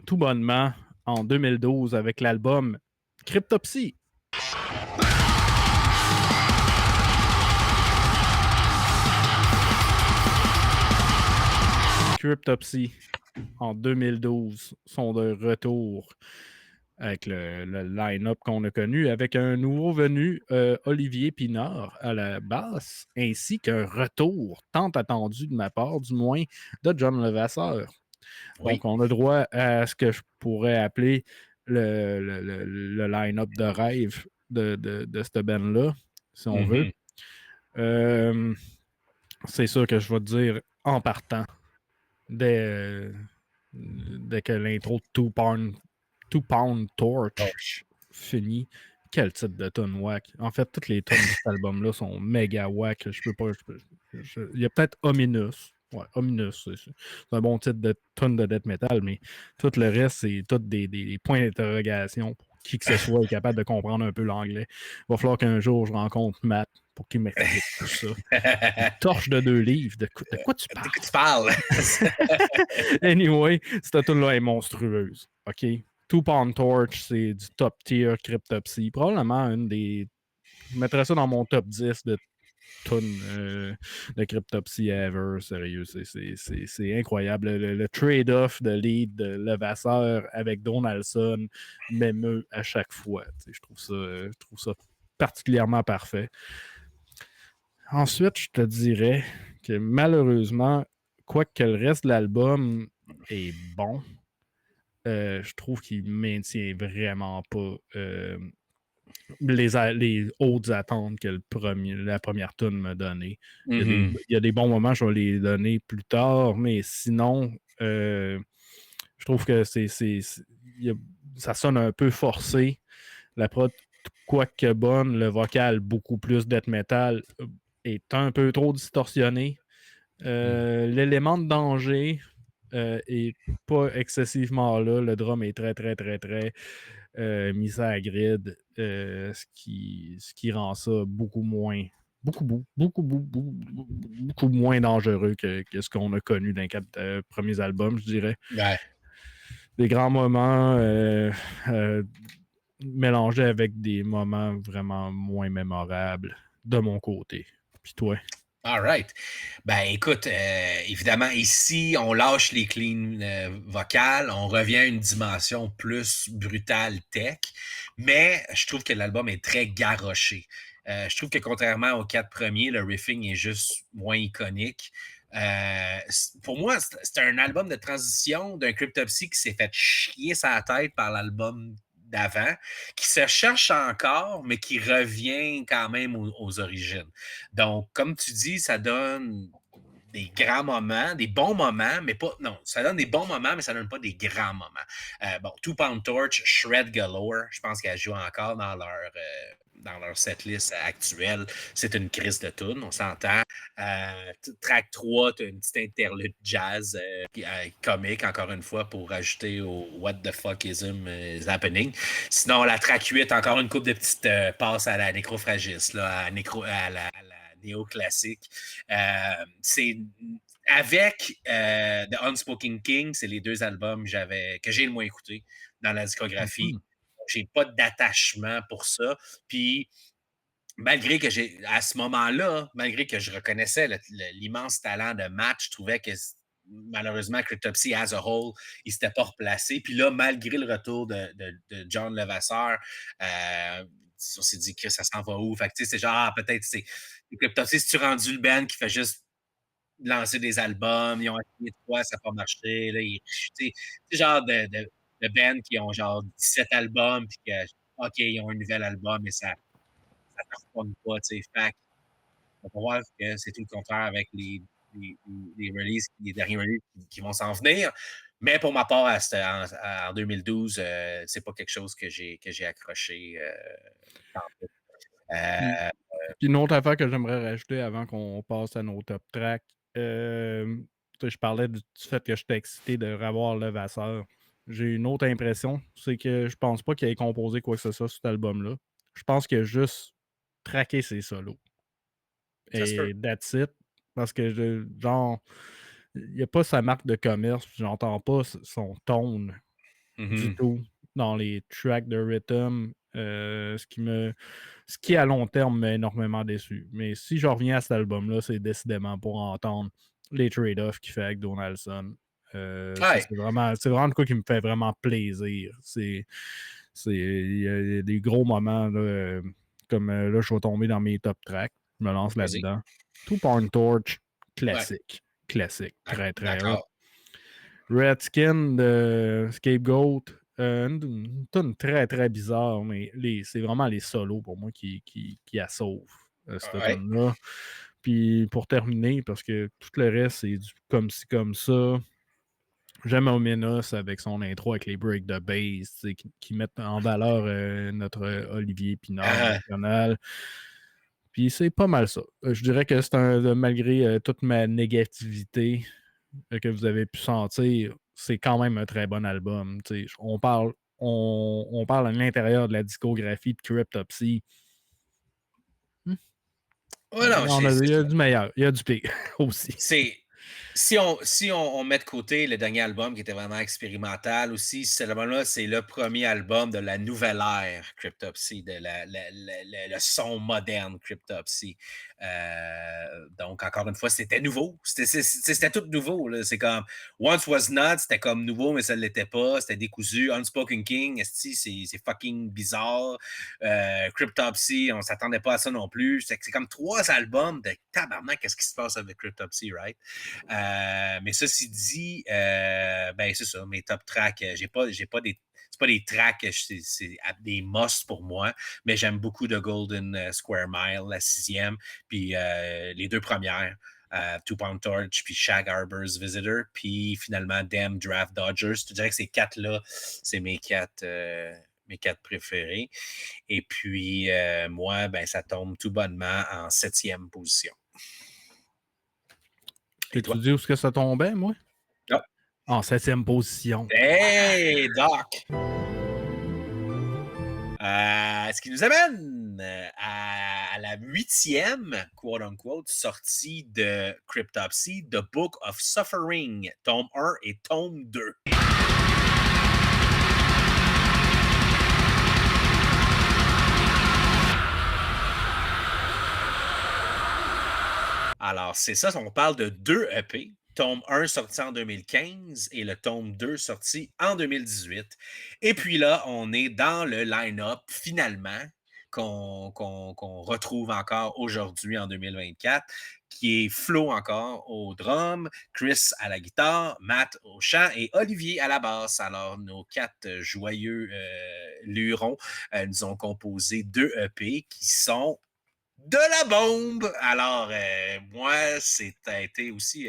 tout bonnement en 2012 avec l'album Cryptopsy. Cryptopsy, en 2012, sont de retour avec le line-up qu'on a connu, avec un nouveau venu, Olivier Pinard, à la basse, ainsi qu'un retour tant attendu de ma part, du moins, de John Levasseur. Oui. Donc, on a droit à ce que je pourrais appeler le line-up de rêve de cette band-là, si on veut. C'est sûr que je vais te dire en partant, dès que l'intro de Two Pound Torch finit. Quel type de tonne whack. En fait, toutes les tonnes de cet album-là sont méga whack. Il y a peut-être Ominous. Ouais, Ominous, c'est un bon titre de tonne de death metal, mais tout le reste, c'est tout des points d'interrogation pour qui que ce soit est capable de comprendre un peu l'anglais. Il va falloir qu'un jour je rencontre Matt pour qu'il m'explique tout ça. Une torche de 2 livres. De quoi tu parles? De quoi tu parles? Anyway, cette tune-là est monstrueuse. OK? Two Pound Torch, c'est du top tier Cryptopsy. Probablement une des. Je mettrais ça dans mon top 10 de tunes de Cryptopsy ever. Sérieux, c'est incroyable. Le trade-off de lead de Levasseur avec Donaldson m'émeut à chaque fois. Je trouve ça particulièrement parfait. Ensuite, je te dirais que malheureusement, quoique le reste de l'album est bon, je trouve qu'il maintient vraiment pas les hautes attentes que la première tune m'a donné. Il y a des bons moments, je vais les donner plus tard, mais sinon, je trouve que ça sonne un peu forcé. La prod, quoique bonne, le vocal beaucoup plus death metal est un peu trop distorsionné. L'élément de danger est pas excessivement là. Le drum est très, très, très, très mis à la grid, ce qui rend ça beaucoup moins dangereux que ce qu'on a connu dans les 4 premiers albums, je dirais. Ouais. Des grands moments mélangés avec des moments vraiment moins mémorables de mon côté. Puis toi? All right. Ben, écoute, évidemment, ici, on lâche les cleans vocales, on revient à une dimension plus brutale tech, mais je trouve que l'album est très garroché. Je trouve que contrairement aux 4 premiers, le riffing est juste moins iconique. Pour moi, c'est un album de transition d'un Cryptopsy qui s'est fait chier sa tête par l'album d'avant, qui se cherche encore, mais qui revient quand même aux origines. Donc, comme tu dis, ça donne des grands moments, des bons moments, mais pas. Non, ça donne des bons moments, mais ça donne pas des grands moments. Bon, Two Pound Torch, Shred Galore, je pense qu'elle joue encore dans leur setlist actuelle. C'est une crise de tune, on s'entend. Track 3, tu as une petite interlude jazz comique, encore une fois, pour ajouter au What the fuck is happening. Sinon, la track 8, encore une couple de petites passes à la nécrophragis, là, à la néoclassique. C'est avec The Unspoken King, c'est les 2 albums que j'ai le moins écouté dans la discographie. J'ai pas d'attachement pour ça. Puis, malgré que à ce moment-là, malgré que je reconnaissais l'immense talent de Matt, je trouvais que malheureusement, Cryptopsy as a whole, il s'était pas replacé. Puis là, malgré le retour de John Levasseur, on s'est dit que ça s'en va où? Fait que, c'est genre, peut-être c'est Cryptopsy, si tu rendu le band qui fait juste lancer des albums, ils ont essayé de quoi, ça n'a pas marché. Là, c'est genre de band qui ont genre 17 albums, puis que, OK, ils ont un nouvel album, mais ça ne performe pas. Fait on va voir que c'est tout le contraire avec les releases, les derniers releases qui vont s'en venir. Mais pour ma part, en 2012, c'est pas quelque chose que j'ai accroché. Puis une autre affaire que j'aimerais rajouter avant qu'on passe à nos top tracks, je parlais du fait que j'étais excité de revoir Levasseur. J'ai une autre impression, c'est que je pense pas qu'il ait composé quoi que ce soit sur cet album-là. Je pense qu'il a juste traqué ses solos. Et that's it. Parce que, genre, il n'y a pas sa marque de commerce, j'entends pas son tone du tout dans les tracks de rhythm, ce qui à long terme m'a énormément déçu. Mais si je reviens à cet album-là, c'est décidément pour entendre les trade-offs qu'il fait avec Donaldson. C'est vraiment de quoi qui me fait vraiment plaisir. Il y a des gros moments là, comme là, je vais tomber dans mes top tracks. Je me lance là-dedans. Two Pound Torch, classique. Ouais. Classique. Très, très haut. Redskin de Scapegoat, une tonne très, très bizarre, mais c'est vraiment les solos pour moi qui assauvent cette tonne-là. Puis pour terminer, parce que tout le reste, c'est du comme ci, comme ça. J'aime Omenos avec son intro avec les breaks de bass qui mettent en valeur notre Olivier Pinard national. Puis c'est pas mal ça. Je dirais que c'est malgré toute ma négativité que vous avez pu sentir, c'est quand même un très bon album. On parle à l'intérieur de la discographie de Cryptopsy. Il y a du meilleur, il y a du pire aussi. Si on met de côté le dernier album qui était vraiment expérimental aussi, cet album-là, c'est le premier album de la nouvelle ère Cryptopsy, de le son moderne Cryptopsy. Donc, encore une fois, c'était nouveau. C'était tout nouveau. Là. C'est comme Once Was Not, c'était comme nouveau, mais ça ne l'était pas. C'était décousu. Unspoken King, c'est fucking bizarre. Cryptopsy, on ne s'attendait pas à ça non plus. C'est comme 3 albums de tabarnak, qu'est-ce qui se passe avec Cryptopsy, right? Mais ceci dit, ben c'est ça, mes top tracks, c'est pas des tracks, c'est des must pour moi, mais j'aime beaucoup The Golden Square Mile, la 6e, puis les 2 premières, Two Pound Torch, puis Shag Harbor's Visitor, puis finalement Damn Draft Dodgers. Je te dirais que ces 4-là, c'est mes 4 préférés. Et puis, moi, ben ça tombe tout bonnement en 7e position. Tu dis où est-ce que ça tombait, moi? Non. En 7e position. Hey, Doc! Ce qui nous amène à la 8e, quote-unquote, sortie de Cryptopsy, The Book of Suffering, tome 1 et tome 2. Alors, c'est ça, on parle de 2 EP. Tome 1 sorti en 2015 et le tome 2 sorti en 2018. Et puis là, on est dans le line-up, finalement, qu'on retrouve encore aujourd'hui en 2024, qui est Flo encore au drum, Chris à la guitare, Matt au chant et Olivier à la basse. Alors, nos 4 joyeux lurons nous ont composé 2 EP qui sont de la bombe! Alors, moi, a été aussi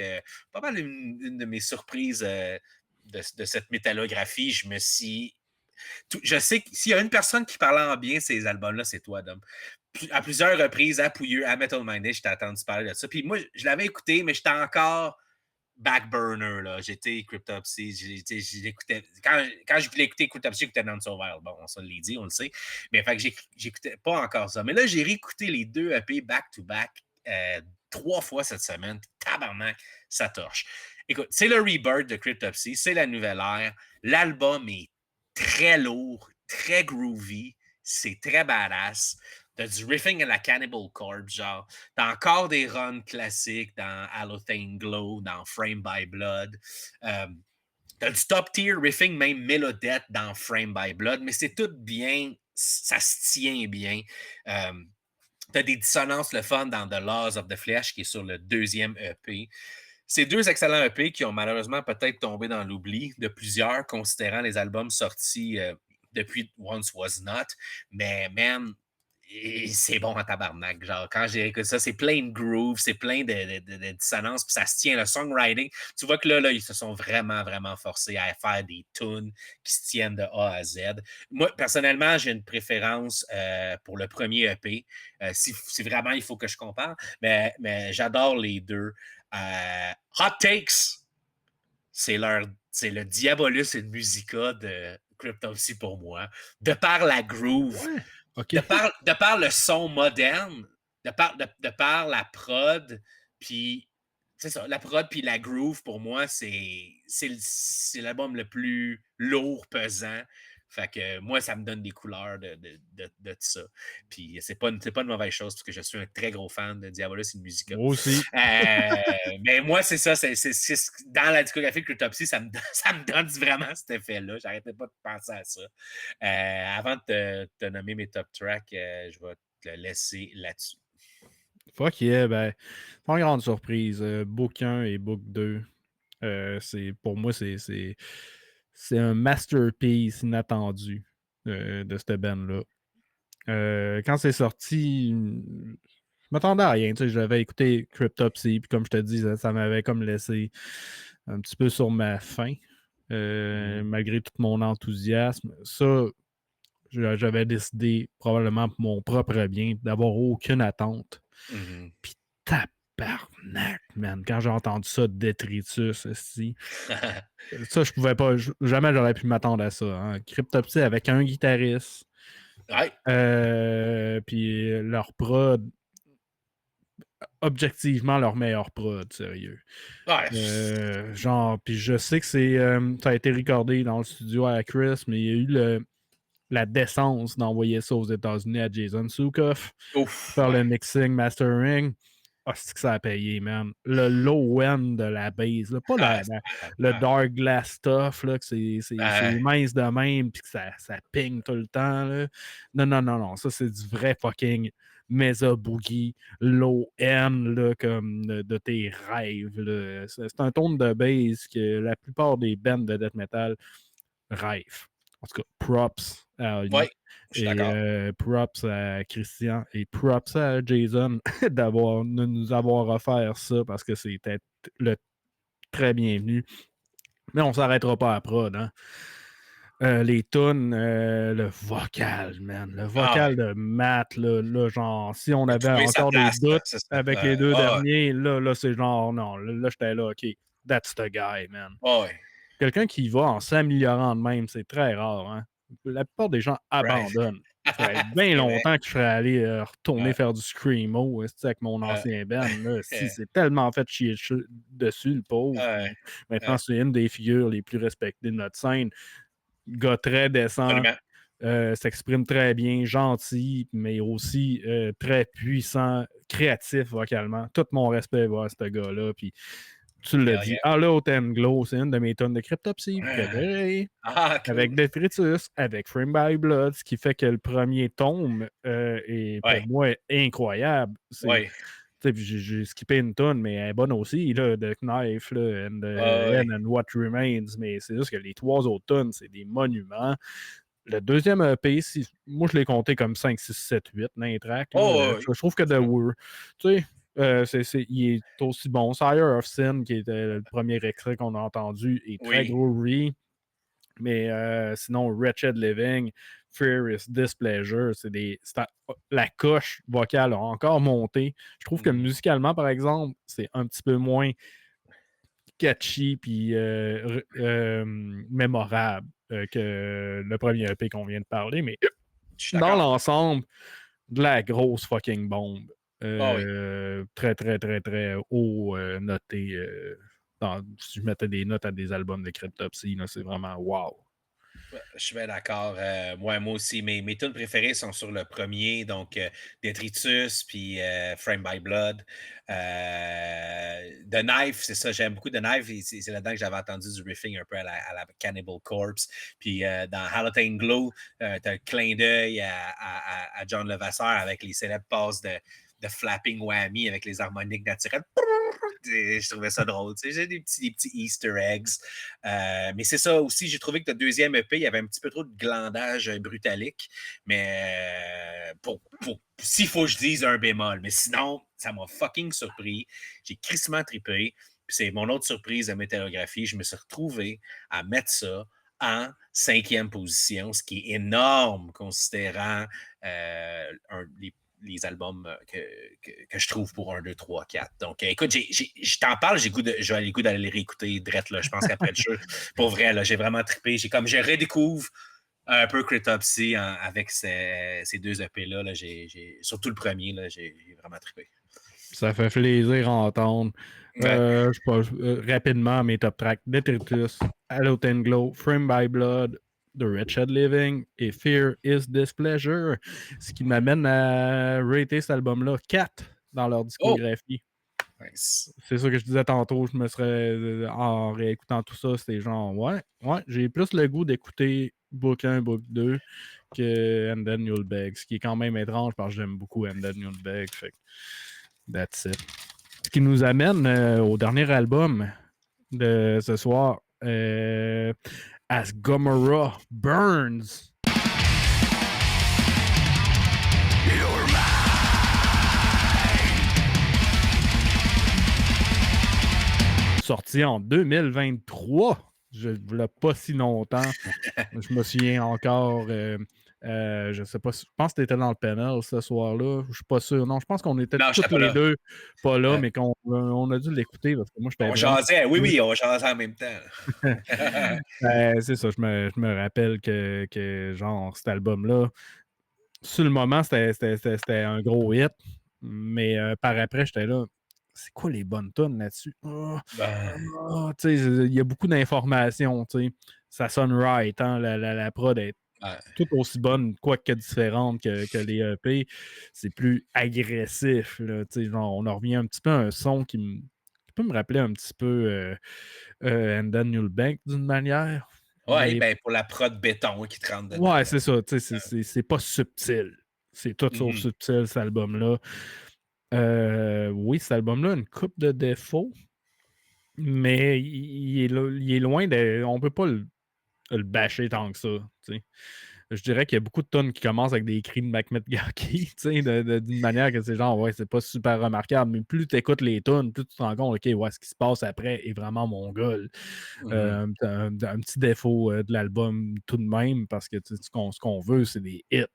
pas mal une de mes surprises de cette métallographie. Je sais que s'il y a une personne qui parlait en bien de ces albums-là, c'est toi, Dom. À plusieurs reprises, à Pouilleux, à Metal Minded, je t'ai entendu parler de ça. Puis moi, je l'avais écouté, mais j'étais encore back burner, là. J'étais Cryptopsy, je l'écoutais. Quand je voulais écouter Cryptopsy, j'écoutais Non Survival. Bon, on se l'a dit, on le sait. Mais fait que j'écoutais pas encore ça. Mais là, j'ai réécouté les 2 EP back-to-back 3 fois cette semaine. Tabarnak, ça torche. Écoute, c'est le rebirth de Cryptopsy, c'est la nouvelle ère. L'album est très lourd, très groovy, c'est très badass. T'as du riffing à la Cannibal Corpse, genre. T'as encore des runs classiques dans Halothane Glow, dans Frame by Blood. T'as du top tier riffing, même Melodette dans Frame by Blood, mais c'est tout bien, ça se tient bien. T'as des dissonances le fun dans The Laws of the Flesh, qui est sur le 2e EP. Ces 2 excellents EP qui ont malheureusement peut-être tombé dans l'oubli de plusieurs, considérant les albums sortis depuis Once Was Not. Mais man, c'est bon en tabarnak. Genre, quand j'ai écouté ça, c'est plein de groove, c'est plein de dissonances, puis ça se tient. Le songwriting, tu vois que là, ils se sont vraiment, vraiment forcés à faire des tunes qui se tiennent de A à Z. Moi, personnellement, j'ai une préférence pour le premier EP. Si vraiment il faut que je compare, mais j'adore les 2. Hot Takes, c'est le Diabolus et le Musica de Cryptopsy pour moi. De par la groove, Ouais. OK. de par le son moderne, de par la prod, puis c'est ça, la prod puis la groove, pour moi, c'est l'album le plus lourd, pesant. Fait que moi, ça me donne des couleurs de ça. Puis c'est pas une mauvaise chose, parce que je suis un très gros fan de Diabolus et de Musica. Moi aussi. Mais moi, c'est ça. Dans la discographie de Cryptopsy, ça me donne vraiment cet effet-là. J'arrêtais pas de penser à ça. Avant de te nommer mes top tracks, je vais te le laisser là-dessus. Fuck yeah, ben, sans grande surprise. Book 1 et Book 2, pour moi, c'est un masterpiece inattendu de cette band-là. Quand c'est sorti, je m'attendais à rien. J'avais écouté Cryptopsy, puis comme je te dis, ça m'avait comme laissé un petit peu sur ma faim, malgré tout mon enthousiasme. Ça, j'avais décidé, probablement pour mon propre bien, d'avoir aucune attente. Puis tabarnak, man, quand j'ai entendu ça, Detritus, ça, je pouvais pas, jamais j'aurais pu m'attendre à ça. Hein. Cryptopsy avec un guitariste, Ouais. puis leur prod, objectivement leur meilleur prod, sérieux. Ouais. Genre, puis je sais que ça a été recordé dans le studio à Chris, mais il y a eu la décence d'envoyer ça aux États-Unis à Jason Sukoff pour faire le mixing, mastering. Ah, c'est que ça a payé, man. Le low end de la base, là. Pas le dark glass stuff, là, que c'est mince de même, puis que ça ping tout le temps, là. Non. Ça, c'est du vrai fucking Mesa Boogie, low end, là, comme de tes rêves, là. C'est un ton de base que la plupart des bands de death metal rêvent. En tout cas, props à Oli. Ouais, je suis et d'accord. props à Christian et props à Jason de nous avoir offert ça parce que c'était le très bienvenu. Mais on ne s'arrêtera pas à prod. Hein? Les tunes, le vocal, man. Le vocal de Matt, là, genre, si on avait Trouver sa encore des place, là, doutes c'est ça. avec les 2 derniers, là, c'est genre, non, là j'étais là, OK, that's the guy, man. Ouais. Quelqu'un qui va en s'améliorant de même, c'est très rare. Hein? La plupart des gens abandonnent. Ça fait bien longtemps que je serais allé retourner faire du Screamo avec mon ancien band. Si c'est tellement fait chier dessus, le pauvre. Maintenant, c'est une des figures les plus respectées de notre scène. Gars très décent. Absolument. s'exprime très bien, gentil, mais aussi très puissant, créatif vocalement. Tout mon respect va à ce gars-là. Puis tu l'as dit, Hello Ten Glow, c'est une de mes tonnes de Cryptopsy préférées. Cool. Avec Detritus, avec Frame by Blood, ce qui fait que le premier tome est pour moi incroyable. Ouais. J'ai skippé une tonne, mais elle est bonne aussi, là, The Knife là, and What Remains. Mais c'est juste que les 3 autres tonnes, c'est des monuments. Le deuxième EP, moi je l'ai compté comme 5, 6, 7, 8 dans les tracks. Je trouve que The Word, tu sais, il est aussi bon. Sire of Sin, qui était le premier extrait qu'on a entendu, est très gros re. Mais sinon, Wretched Living, Fear is Displeasure, la coche vocale a encore monté. Je trouve que musicalement, par exemple, c'est un petit peu moins catchy puis mémorable que le premier EP qu'on vient de parler. Mais dans l'ensemble, de la grosse fucking bombe. Très, très, très, très haut noté. Si je mettais des notes à des albums de Cryptopsy, c'est vraiment wow. Je suis bien d'accord. Moi aussi, mes tunes préférées sont sur le premier, donc Detritus, puis Frame by Blood. The Knife, c'est ça, j'aime beaucoup The Knife. C'est là-dedans que j'avais entendu du riffing un peu à la Cannibal Corpse. Puis dans Halloween Glow, t'as un clin d'œil à John Levasseur avec les célèbres passes de flapping whammy avec les harmoniques naturelles. Je trouvais ça drôle. J'ai des petits Easter eggs. Mais c'est ça aussi, j'ai trouvé que le deuxième EP, il y avait un petit peu trop de glandage brutalique. Mais s'il faut que je dise un bémol. Mais sinon, ça m'a fucking surpris. J'ai crissement trippé. Puis c'est mon autre surprise de météorographie. Je me suis retrouvé à mettre ça en 5e position, ce qui est énorme considérant les albums que je trouve pour 1, 2, 3, 4. Donc, écoute, je t'en parle, j'ai le goût d'aller les réécouter direct, là. Je pense qu'après le show, pour vrai, là, j'ai vraiment trippé. Je redécouvre un peu Cryptopsy avec ces 2 EP-là. Là, surtout le premier, là, j'ai vraiment trippé. Ça fait plaisir à entendre. Je sais pas, rapidement, mes top tracks: Detritus, Halloween Glow, Frame by Blood, The Wretched Living et Fear is Displeasure. Ce qui m'amène à rater cet album-là 4 dans leur discographie. Nice. C'est ça que je disais tantôt. Je me serais, en réécoutant tout ça, c'était genre, ouais, j'ai plus le goût d'écouter Book 1, Book 2 que And Then You'll Beg. Ce qui est quand même étrange parce que j'aime beaucoup And Then You'll Beg. Fait que that's it. Ce qui nous amène au dernier album de ce soir, As Gomorrah Burns. Sorti en 2023. Je ne voulais pas si longtemps. Je me souviens encore. Je sais pas, je pense que tu étais dans le panel ce soir-là. Je suis pas sûr. Non, je pense qu'on était tous les deux pas là, mais qu'on a dû l'écouter parce que moi, j'étais. On jasait, oui, on jasait en même temps. C'est ça, je me rappelle que genre, cet album-là, sur le moment, c'était un gros hit, mais par après, j'étais là. C'est quoi les bonnes tonnes là-dessus? Il y a beaucoup d'informations. Ça sonne right. Hein? La prod est tout aussi bonne, quoique différente que les EP. C'est plus agressif. Là, genre, on en revient un petit peu à un son qui peut me rappeler un petit peu And Then You'll Bank d'une manière. Oui, ben pour la prod béton qui te rentre dedans. Ouais, c'est ça. C'est pas subtil. C'est tout sauf subtil, cet album-là. Oui, cet album-là a une coupe de défauts, mais il est loin de. On peut pas le bâcher tant que ça. T'sais. Je dirais qu'il y a beaucoup de tonnes qui commencent avec des cris de McMitgaki, d'une manière que c'est genre, ouais, c'est pas super remarquable, mais plus tu écoutes les tonnes, plus tu te rends compte, OK, ouais, ce qui se passe après est vraiment mongol. Un petit défaut de l'album tout de même, parce que ce qu'on veut, c'est des hits.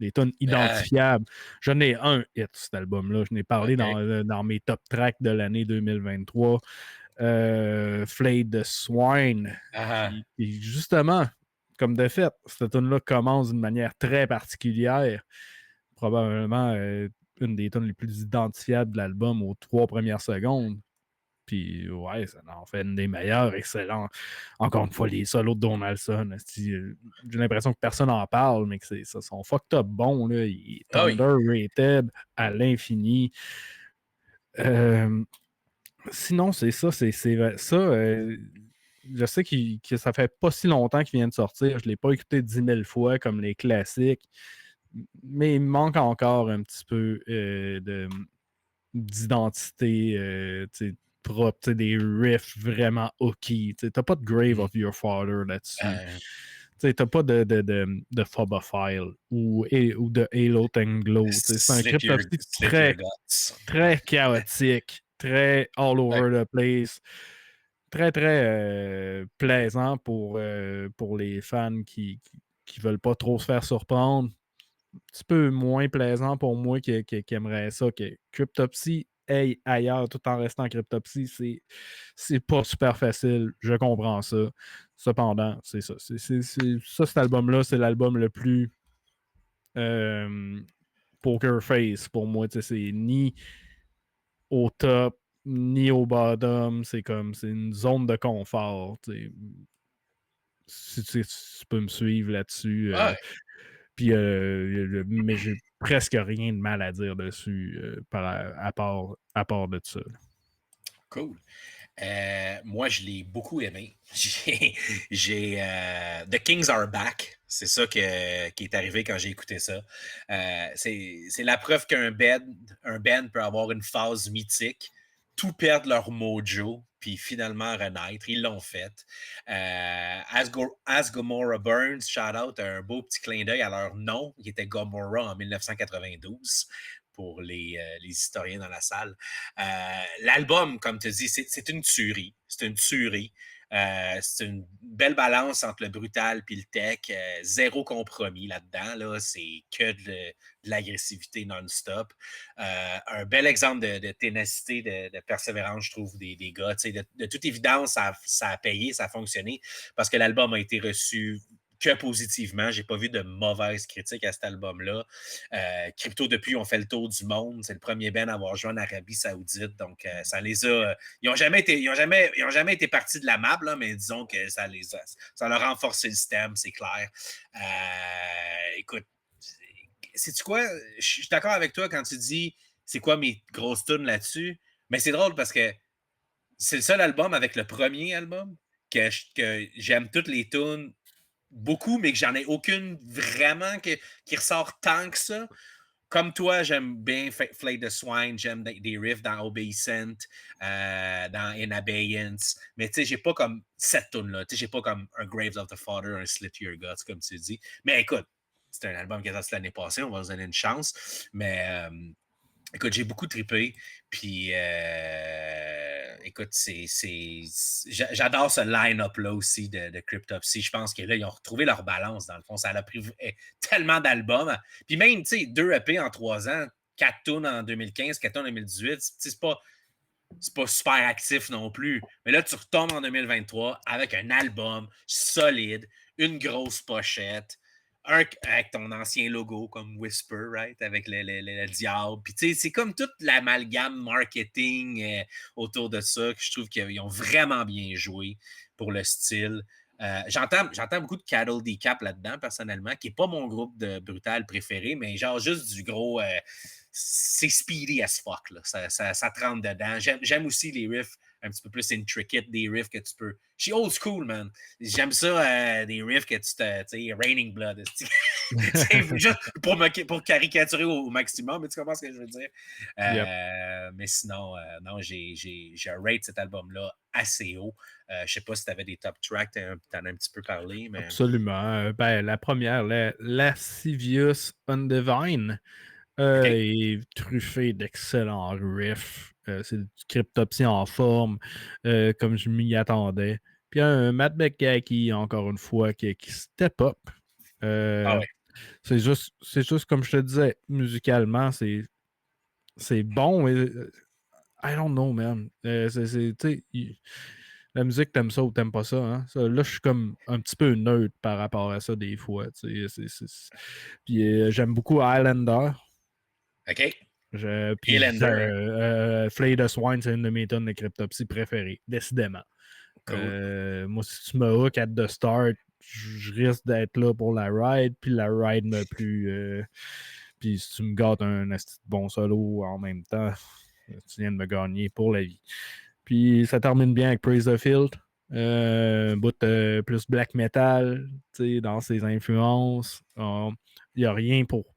Des tonnes identifiables. J'en ai un hit, cet album-là. Je n'ai parlé dans mes top tracks de l'année 2023. Flayed the Swine. Qui, justement, comme de fait, cette tune-là commence d'une manière très particulière. Probablement une des tunes les plus identifiables de l'album aux 3 premières secondes. Puis ouais, ça en fait une des meilleures, excellent. Encore une fois, les solos de Donaldson, j'ai l'impression que personne n'en parle, mais que ça sont fucked up bons. Là. Il est Ah oui. underrated à l'infini. Sinon, c'est ça. Je sais que ça fait pas si longtemps qu'il vient de sortir. Je ne l'ai pas écouté 10 000 fois comme les classiques. Mais il me manque encore un petit peu d'identité propre, des riffs vraiment hooky. T'as pas de Grave of Your Father là-dessus. T'as pas de Phobophile ou de Halo Tanglo. C'est un Slip your Cryptopsy guts. très chaotique, très all Ouais. over the place, très, très plaisant pour les fans qui veulent pas trop se faire surprendre. Un petit peu moins plaisant pour moi qui aimerait ça que Cryptopsy aille ailleurs tout en restant Cryptopsy. C'est pas super facile, je comprends ça. Cependant, c'est ça. Cet album-là, c'est l'album le plus poker face pour moi. C'est ni au top, ni au bottom. C'est une zone de confort. Si tu peux me suivre là-dessus. Ouais. Puis, mais j'ai presque rien de mal à dire dessus à part de ça. Cool. Moi, je l'ai beaucoup aimé. The Kings Are Back. C'est ça qui est arrivé quand j'ai écouté ça. C'est la preuve qu'un band peut avoir une phase mythique, tout perdre leur mojo, puis finalement renaître. Ils l'ont fait. As Gomorrah Burns, shout out, un beau petit clin d'œil à leur nom, qui était Gomorrah en 1992 pour les historiens dans la salle. L'album, comme tu dis, c'est une tuerie. C'est une tuerie. C'est une belle balance entre le brutal et le tech. Zéro compromis là-dedans. Là. C'est que de l'agressivité non-stop. Un bel exemple de ténacité, de persévérance, je trouve, des gars. De toute évidence, ça a payé, ça a fonctionné parce que l'album a été reçu que positivement. J'ai pas vu de mauvaises critiques à cet album-là. Crypto, depuis, ont fait le tour du monde. C'est le premier band à avoir joué en Arabie Saoudite. Donc, ça les a. Ils n'ont jamais été partis de la map, là, mais disons que ça leur a renforcé le système, c'est clair. Écoute, sais-tu quoi? Je suis d'accord avec toi quand tu dis c'est quoi mes grosses tunes là-dessus. Mais c'est drôle parce que c'est le seul album avec le premier album que j'aime toutes les tunes beaucoup, mais que j'en ai aucune vraiment qui ressort tant que ça. Comme toi, j'aime bien Flay the Swine, j'aime des riffs dans Obedient, dans In Abeyance, mais tu sais, j'ai pas comme cette tune-là, tu sais, j'ai pas comme un Graves of the Father, un Slit Your Guts, comme tu dis. Mais écoute, c'est un album qui est sorti l'année passée, on va se donner une chance, mais écoute, j'ai beaucoup trippé, puis écoute, j'adore ce line-up-là aussi de Cryptopsy. Je pense que là, ils ont retrouvé leur balance, dans le fond. Ça a pris tellement d'albums. Puis même, tu sais, 2 EP en 3 ans, 4 tunes en 2015, 4 tunes en 2018, c'est pas super actif non plus. Mais là, tu retombes en 2023 avec un album solide, une grosse pochette, avec ton ancien logo comme Whisper, right? Avec le diable. Puis tu sais, c'est comme toute l'amalgame marketing autour de ça que je trouve qu'ils ont vraiment bien joué pour le style. J'entends beaucoup de Cattle Decap là-dedans, personnellement, qui n'est pas mon groupe de brutal préféré, mais genre juste du gros. C'est speedy as fuck. Là. Ça te rentre dedans. J'aime aussi les riffs un petit peu plus intricate, des riffs que tu peux. Je suis old school, man. J'aime ça, des riffs que tu sais, Raining Blood. Juste pour caricaturer au maximum, mais tu comprends ce que je veux dire? Yep. Mais sinon, non, j'ai rate cet album-là assez haut. Je sais pas si tu avais des top tracks, tu en as un petit peu parlé. Mais... Absolument. La première, Lascivious Undivine, est truffée d'excellents riffs. C'est du Cryptopsy en forme, comme je m'y attendais. Puis un Matt McGackie, encore une fois, qui step up. Ah ouais. C'est juste comme je te disais, musicalement, c'est bon. Mais, I don't know, man. La musique, t'aimes ça ou t'aimes pas ça, hein? Là, je suis comme un petit peu neutre par rapport à ça des fois. Puis j'aime beaucoup Highlander. OK. Puis Highlander. Flay the Swine, c'est une de mes tonnes de Cryptopsy préférées, décidément. Cool. Moi, si tu me hook at the start, je risque d'être là pour la ride, puis la ride me plus. Puis si tu me gâtes un bon solo en même temps, tu viens de me gagner pour la vie. Puis ça termine bien avec Praise the Field. Bout plus black metal, dans ses influences. Il n'y a rien pour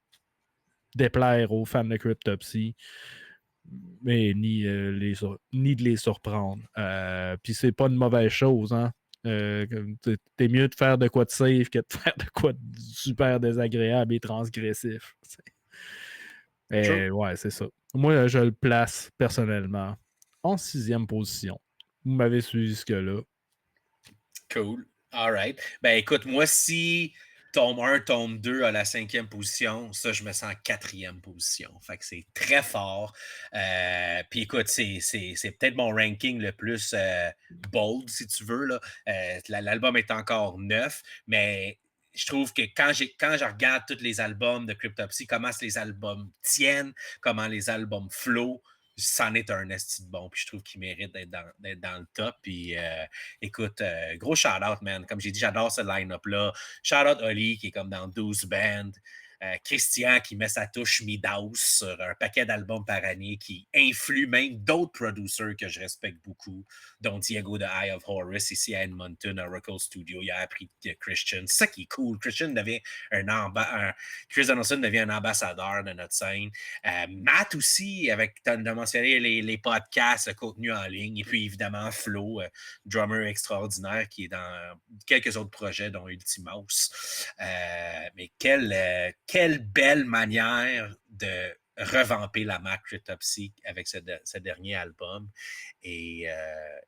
déplaire aux fans de Cryptopsy, mais ni de les surprendre. Puis c'est pas une mauvaise chose, hein. T'es mieux de faire de quoi de safe que de faire de quoi de super désagréable et transgressif. Ouais, c'est ça. Moi, je le place personnellement en 6e position. Vous m'avez suivi jusque-là. Cool. All right. Ben écoute, moi, si tome 1, tome 2 à la 5e position, ça, je me sens en 4e position. Fait que c'est très fort. Puis écoute, c'est peut-être mon ranking le plus bold, si tu veux. Là. L'album est encore neuf, mais je trouve que quand je regarde tous les albums de Cryptopsy, comment les albums tiennent, comment les albums flow, c'en est un esti de bon. Puis je trouve qu'il mérite d'être dans le top. Puis écoute, gros shout-out, man. Comme j'ai dit, j'adore ce line-up-là. Shout-out Oli, qui est comme dans 12 bands. Christian qui met sa touche Midaus sur un paquet d'albums par année qui influe même d'autres producers que je respecte beaucoup, dont Diego de Eye of Horus ici à Edmonton, à Oracle Studio. Il a appris de Christian. C'est ça qui est cool. Christian devient Chris Donaldson devient un ambassadeur de notre scène. Matt aussi, avec, tu as mentionné les podcasts, le contenu en ligne, et puis évidemment Flo, drummer extraordinaire qui est dans quelques autres projets, dont Ultimaus. Mais quelle belle manière de revamper la marque Cryptopsy avec ce dernier album. Et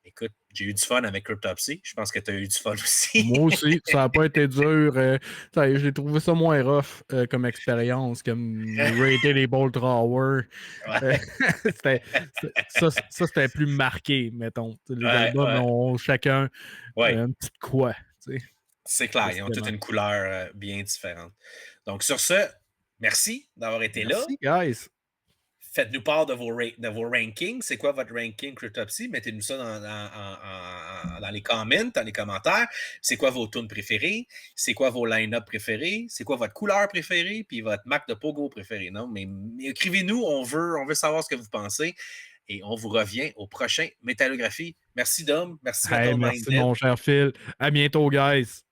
écoute, j'ai eu du fun avec Cryptopsy. Je pense que tu as eu du fun aussi. Moi aussi, ça n'a pas été dur. J'ai trouvé ça moins rough comme expérience que rater les Bolt Thrower. C'était plus marqué, mettons. Les albums ont chacun une petite quoi. C'est clair, ils ont toutes une couleur bien différente. Donc, sur ce, merci d'avoir été là. Merci, guys. Faites-nous part de vos rankings. C'est quoi votre ranking Cryptopsy? Mettez-nous ça dans les comments, dans les commentaires. C'est quoi vos tunes préférées? C'est quoi vos line-up préférés? C'est quoi votre couleur préférée? Puis votre Mac de Pogo préféré? Non, mais écrivez-nous, on veut savoir ce que vous pensez. Et on vous revient au prochain Métallographie. Merci, Dom. Merci, Merci, mon cher Phil. À bientôt, guys.